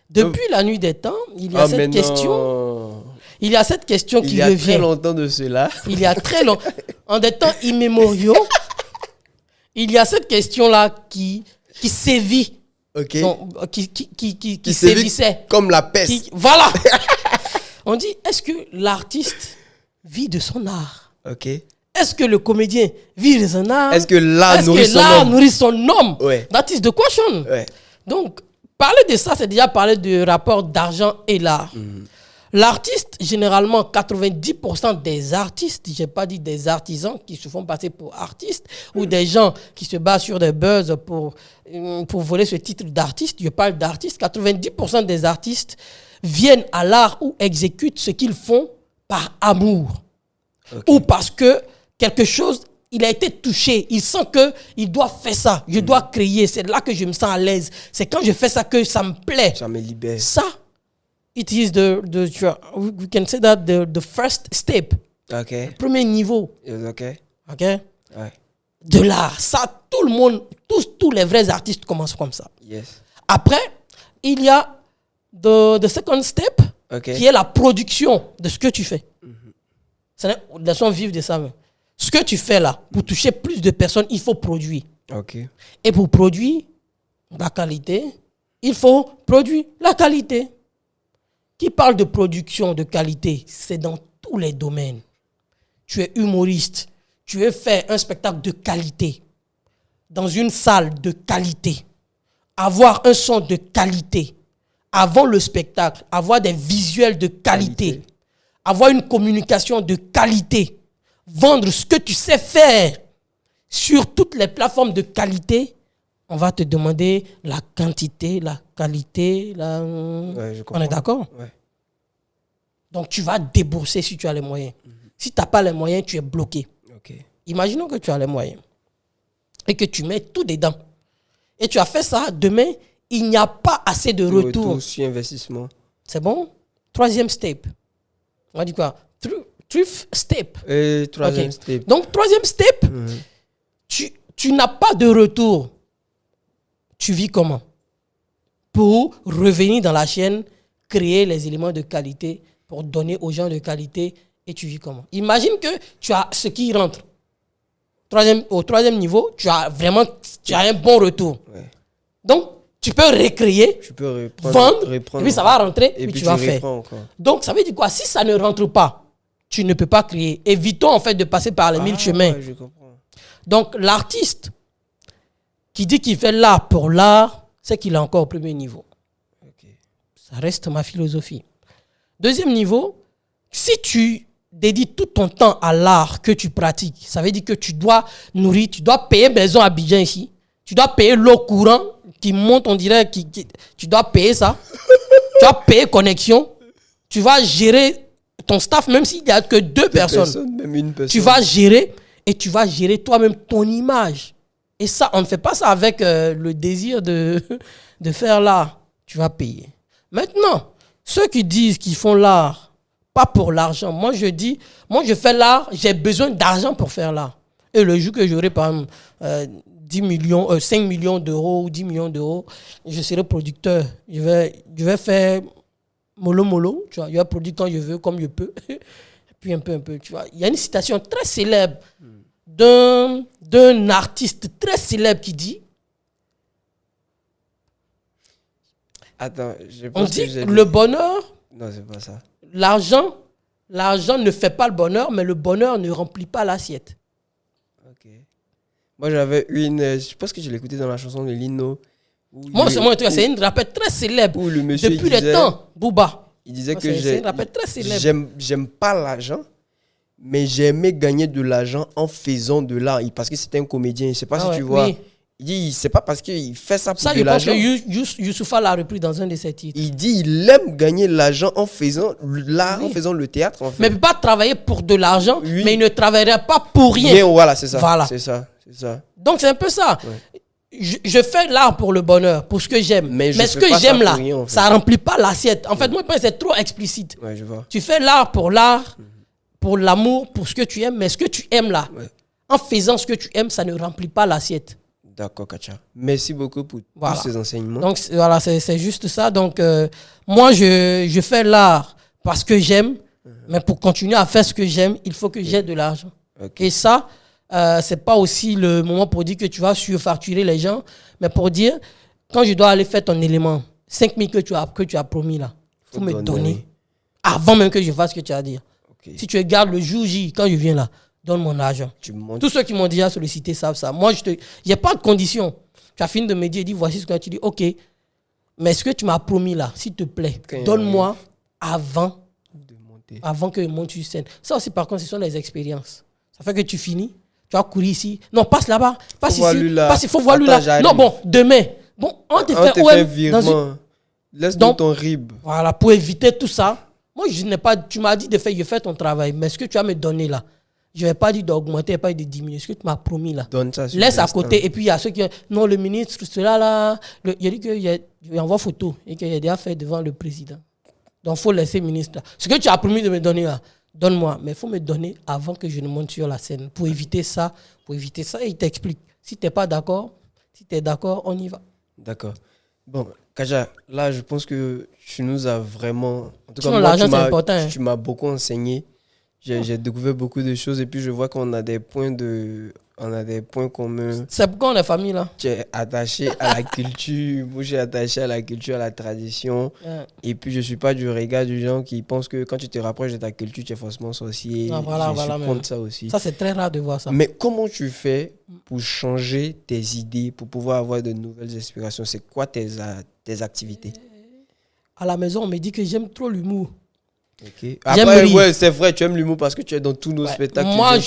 Depuis la nuit des temps, il y a cette question. Il y a cette question qui revient. Il y a très longtemps de cela. Il y a très longtemps. En des temps immémoriaux, il y a cette question-là qui sévit. Qui sévissait. Comme la peste. Voilà. On dit, est-ce que l'artiste vit de son art? Est-ce que le comédien vit de son art? Est-ce que l'art nourrit son homme? That is the question. Donc, parler de ça, c'est déjà parler du rapport d'argent et l'art. L'artiste, généralement, 90% des artistes, je n'ai pas dit des artisans qui se font passer pour artistes ou des gens qui se basent sur des buzz pour voler ce titre d'artiste. Je parle d'artistes. 90% des artistes viennent à l'art ou exécutent ce qu'ils font par amour. Ou parce que quelque chose, il a été touché. Il sent qu'il doit faire ça. Je dois créer. C'est là que je me sens à l'aise. C'est quand je fais ça que ça me plaît. Ça me libère. Ça, it is we can say that the first step. Le premier niveau. De l'art. Ça, tout le monde, tous les vrais artistes commencent comme ça. Après, il y a the second step, qui est la production de ce que tu fais. Laissons vivre de ça. Ce que tu fais là, pour toucher plus de personnes, il faut produire. Et pour produire la qualité, il faut produire la qualité. Qui parle de production de qualité, c'est dans tous les domaines. Tu es humoriste, tu veux faire un spectacle de qualité, dans une salle de qualité, avoir un son de qualité, avant le spectacle, avoir des visuels de qualité. Avoir une communication de qualité, vendre ce que tu sais faire sur toutes les plateformes de qualité, on va te demander la quantité, la qualité. On est d'accord? Donc, tu vas débourser si tu as les moyens. Si tu n'as pas les moyens, tu es bloqué. Imaginons que tu as les moyens et que tu mets tout dedans. Et tu as fait ça, demain, il n'y a pas assez de retour. Sur investissement. C'est bon? Troisième step. On dit quoi? Truth step. Troisième step. Donc, troisième step, tu n'as pas de retour. Tu vis comment? Pour revenir dans la chaîne, créer les éléments de qualité, pour donner aux gens de qualité, et tu vis comment? Imagine que tu as ce qui rentre. Au troisième niveau, tu as un bon retour. Donc, tu peux recréer, vendre, et puis ça va rentrer, et puis tu vas faire. Donc, ça veut dire quoi? Si ça ne rentre pas, tu ne peux pas créer. Évitons en fait de passer par les 1000 chemins. Je comprends. Donc, l'artiste qui dit qu'il fait l'art pour l'art, c'est qu'il est encore au premier niveau. Ça reste ma philosophie. Deuxième niveau, si tu dédies tout ton temps à l'art que tu pratiques, ça veut dire que tu dois nourrir, tu dois payer maison à Abidjan ici, tu dois payer l'eau courant qui monte, on dirait, tu dois payer ça. Tu dois payer connexion. Tu vas gérer ton staff, même s'il n'y a que deux personnes. Même une personne. Tu vas gérer et tu vas gérer toi-même ton image. Et ça, on ne fait pas ça avec le désir de faire l'art. Tu vas payer. Maintenant, ceux qui disent qu'ils font l'art, pas pour l'argent. Moi, je fais l'art, j'ai besoin d'argent pour faire l'art. Et le jour que j'aurai, par exemple, 5 millions d'euros ou 10 millions d'euros, je serai producteur. Je vais faire mollo, tu vois. Je vais produire quand je veux, comme je peux. Et puis un peu, tu vois. Il y a une citation très célèbre d'un artiste très célèbre qui dit... Attends, on dit que le bonheur... Non, c'est pas ça. L'argent ne fait pas le bonheur, mais le bonheur ne remplit pas l'assiette. Ok. Moi, j'avais je pense que je l'écoutais dans la chanson de Lino. Moi, c'est une rappel très célèbre. Où le monsieur depuis le temps, Booba. Il disait que c'est une rappel très célèbre. J'aime pas l'argent, mais j'aimais gagner de l'argent en faisant de l'art. Parce que c'était un comédien. Je sais pas si tu vois. Oui. Il dit, c'est pas parce qu'il fait ça pour de Ça, l'argent. je pense que Youssoupha l'a repris dans un de ses titres. Il dit, il aime gagner l'argent en faisant l'art, en faisant le théâtre. En fait. Mais il ne peut pas travailler pour de l'argent, Oui. mais il ne travaillerait pas pour rien. Bien, voilà, c'est ça. Voilà. C'est ça. Donc, c'est un peu ça. Ouais. Je fais l'art pour le bonheur, pour ce que j'aime. Mais ce que j'aime là, rien, en fait. Ça ne remplit pas l'assiette. En fait, moi, je pense que c'est trop explicite. Ouais, je vois. Tu fais l'art, pour l'amour, pour ce que tu aimes, mais ce que tu aimes là, en faisant ce que tu aimes, ça ne remplit pas l'assiette. D'accord, Kacha. Merci beaucoup pour tous ces enseignements. Donc, voilà, c'est juste ça. Donc, moi, je fais l'art parce que j'aime, mais pour continuer à faire ce que j'aime, il faut que j'ai de l'argent. Okay. Et ça, c'est pas aussi le moment pour dire que tu vas surfacturer les gens, mais pour dire, quand je dois aller faire ton élément, 5 000 que tu as promis là, il faut me donner avant même que je fasse ce que tu as à dire. Okay. Si tu regardes le jour J, quand je viens là, donne mon argent. Tous ceux qui m'ont déjà sollicité savent ça. Moi, il n'y a pas de condition. Tu as fini de me dire, voici ce que tu dis. Ok, mais ce que tu m'as promis là, s'il te plaît, donne-moi avant que je monte sur scène. Ça aussi, par contre, ce sont les expériences. Ça fait que tu finis, tu vas courir ici. Non, passe là-bas, passe ici. Il faut voir lui là. Non, bon, demain. Bon, on te fait un virement. Laisse-nous ton RIB. Voilà, pour éviter tout ça. Moi, je n'ai pas. Tu m'as dit de faire ton travail, mais ce que tu vas me donner là, je ne vais pas dire d'augmenter, pas de diminuer. Ce que tu m'as promis là. Laisse à côté. Et puis il y a ceux qui. Non, le ministre, cela là. Il a dit qu'il envoie photo et qu'il a déjà fait devant le président. Donc il faut laisser le ministre là. Ce que tu as promis de me donner là, donne-moi. Mais il faut me donner avant que je ne monte sur la scène. Pour éviter ça, et il t'explique. Si tu n'es pas d'accord, on y va. D'accord. Bon, Kaja, là, je pense que tu nous as vraiment. En tout cas, moi, l'argent, c'est important. Tu m'as beaucoup enseigné. J'ai découvert beaucoup de choses et puis je vois qu'on a des points communs. C'est pourquoi on est famille là. Tu es attaché à la culture, moi je suis attaché à la culture, à la tradition. Et puis je ne suis pas du regard du gens qui pensent que quand tu te rapproches de ta culture, tu es forcément sorcier. Je suis contre ça aussi. Ça, c'est très rare de voir ça. Mais comment tu fais pour changer tes idées, pour pouvoir avoir de nouvelles inspirations? C'est quoi tes activités? À la maison, on me dit que j'aime trop l'humour. Okay. Après, ouais, c'est vrai, tu aimes l'humour parce que tu es dans tous nos spectacles. Moi,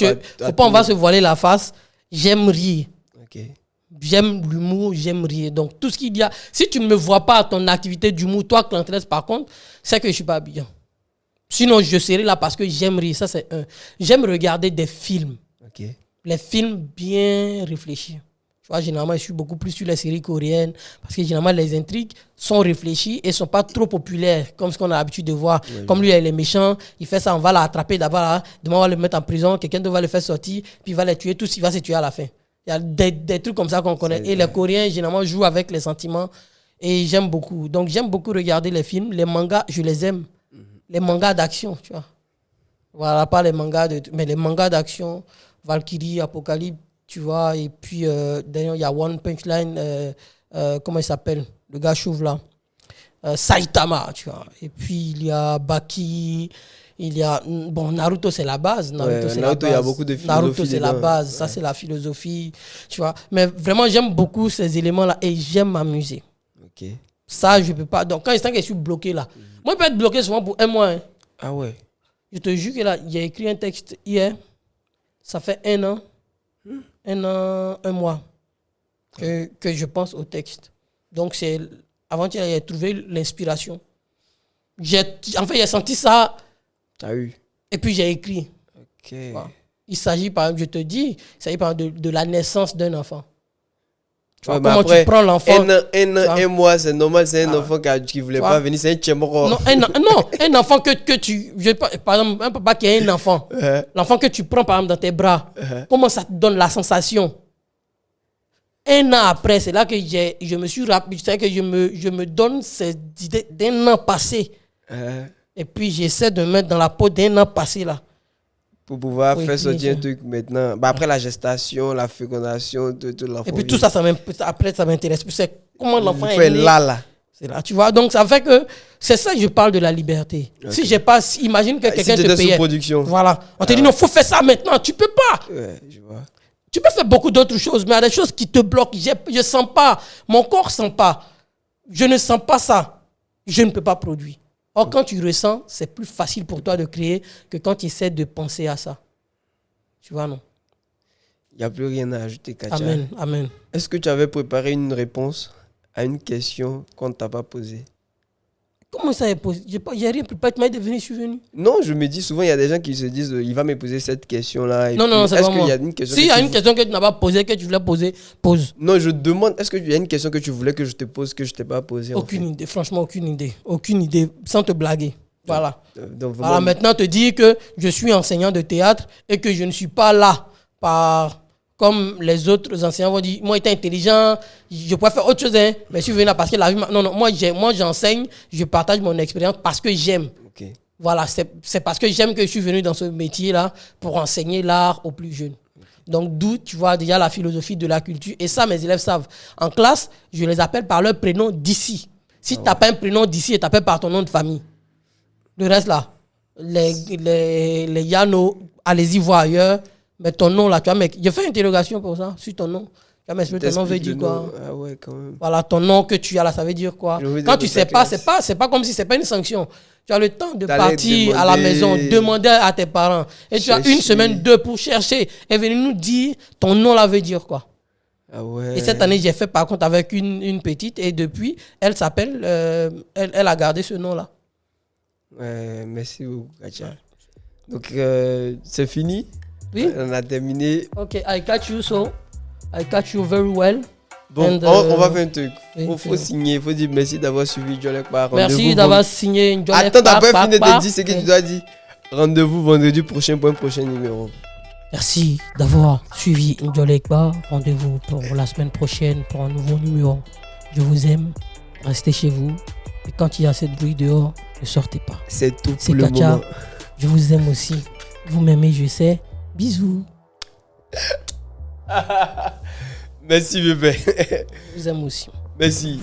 on va se voiler la face. J'aime rire. Okay. J'aime l'humour, j'aime rire. Donc, tout ce qu'il y a. Si tu ne me vois pas à ton activité d'humour, toi, Clantresse, par contre, c'est que je ne suis pas bien. Sinon, je serai là parce que j'aime rire. Ça, c'est un. J'aime regarder des films. Okay. Les films bien réfléchis. Tu vois, généralement, je suis beaucoup plus sur les séries coréennes parce que généralement, les intrigues sont réfléchies et ne sont pas trop populaires comme ce qu'on a l'habitude de voir. Oui, comme lui, il est méchant, il fait ça, on va l'attraper d'abord, là, demain, on va le mettre en prison, quelqu'un va le faire sortir, puis il va les tuer tous, il va se tuer à la fin. Il y a des trucs comme ça qu'on connaît. Et les Coréens, généralement, jouent avec les sentiments et j'aime beaucoup. Donc, j'aime beaucoup regarder les films. Les mangas, je les aime. Les mangas d'action, tu vois. Voilà, pas les mangas, mais les mangas d'action, Valkyrie, Apocalypse. Tu vois, et puis d'ailleurs, il y a One Punch Line, comment il s'appelle? Le gars chauve là. Saitama, tu vois. Et puis il y a Baki, il y a. Bon, Naruto, c'est la base. Naruto, il y a beaucoup de philosophie. Naruto, c'est la base. Ça, c'est la philosophie. Tu vois. Mais vraiment, j'aime beaucoup ces éléments-là et j'aime m'amuser. Ok. Ça, je ne peux pas. Donc, quand je suis bloqué là, moi, je peux être bloqué souvent pour un mois. Hein. Ah ouais. Je te jure que là, j'ai écrit un texte hier. Ça fait 1 an. 1 an, 1 mois que je pense au texte. Donc, c'est avant-hier, j'ai trouvé l'inspiration. J'ai senti ça. T'as eu. Et puis, j'ai écrit. Ok. Voilà. Il s'agit, par exemple, je te dis, il s'agit par exemple de la naissance d'un enfant. Tu vois, comment après, tu prends l'enfant. Un mois, c'est normal, c'est un enfant qui ne voulait pas venir, c'est un tchémoro. Non, un enfant que tu. Par exemple, un papa qui a un enfant. L'enfant que tu prends, par exemple, dans tes bras. Comment ça te donne la sensation? 1 an après, c'est là que je me suis rappelé, que je me donne ces idées d'1 an passé. Et puis, j'essaie de me mettre dans la peau d'1 an passé là. Pour pouvoir faire sortir un truc maintenant. Bah, après la gestation, la fécondation, tout l'enfant. Et puis tout ça, après, ça m'intéresse. C'est comment l'enfant est né. Là. C'est là, tu vois. Donc, ça fait que c'est ça que je parle de la liberté. Okay. Si j'ai pas, imagine que quelqu'un te payait. Sous production. Voilà. On te dit non, faut faire ça maintenant. Tu peux pas. Ouais, je vois. Tu peux faire beaucoup d'autres choses, mais il y a des choses qui te bloquent. Je ne sens pas. Mon corps ne sent pas. Je ne sens pas ça. Je ne peux pas produire. Or, quand tu ressens, c'est plus facile pour toi de créer que quand tu essaies de penser à ça. Tu vois, non? Il n'y a plus rien à ajouter, Katia. Amen, amen. Est-ce que tu avais préparé une réponse à une question qu'on ne t'a pas posée? Comment ça est possible? Il n'y a rien. Peut-être que je suis venu. Non, je me dis souvent, il y a des gens qui se disent il va me poser cette question-là. Non, c'est pas moi. Est-ce qu'il y a une question S'il y a une question que tu n'as pas posée, que tu voulais poser, pose. Non, je demande, est-ce qu'il y a une question que tu voulais que je te pose, que je ne t'ai pas posée? Aucune idée, franchement, aucune idée. Aucune idée, sans te blaguer. Voilà. Donc, vraiment... Alors maintenant, te dire que je suis enseignant de théâtre et que je ne suis pas là comme les autres enseignants vont dire, moi, étant intelligent, je pourrais faire autre chose, hein, mais je suis venu là parce que la vie... Non, moi, j'enseigne, je partage mon expérience parce que j'aime. Okay. Voilà, c'est parce que j'aime que je suis venu dans ce métier-là pour enseigner l'art aux plus jeunes. Donc, d'où, tu vois, déjà la philosophie de la culture. Et ça, mes élèves savent. En classe, je les appelle par leur prénom d'ici. Si tu n'as pas un prénom d'ici, tu t'appelles par ton nom de famille. Le reste, là, les Yano, allez-y voir ailleurs. Mais ton nom, là, tu vois, mec, je fais une interrogation pour ça, sur ton nom. Tu vas m'expliquer ton nom veut dire quoi? Ah ouais, quand même. Voilà, ton nom que tu as là, ça veut dire quoi? Quand tu sais pas, c'est pas comme si c'est pas une sanction. Tu as le temps de partir à la maison, demander à tes parents. Et tu as une semaine, 2 pour chercher et venir nous dire ton nom là veut dire quoi. Ah ouais. Et cette année, j'ai fait par contre avec une petite et depuis, elle s'appelle, elle a gardé ce nom là. Ouais, merci beaucoup, Katia. Donc, c'est fini? Oui. On a terminé. Ok, I catch you very well. Bon, on va faire un truc. Faut signer, faut dire merci d'avoir suivi Njolek Bar. Merci d'avoir signé Njolek Bar. Attends, t'as pas fini de dire ce que tu dois dire. Rendez-vous vendredi prochain pour un prochain numéro. Merci d'avoir suivi Njolek Bar. Rendez-vous pour la semaine prochaine pour un nouveau numéro. Je vous aime. Restez chez vous. Et quand il y a cette bruit dehors, ne sortez pas. C'est tout pour le Katia. moment. Je vous aime aussi. Vous m'aimez, je sais. Bisous. Merci bébé. Je vous aime aussi. Merci.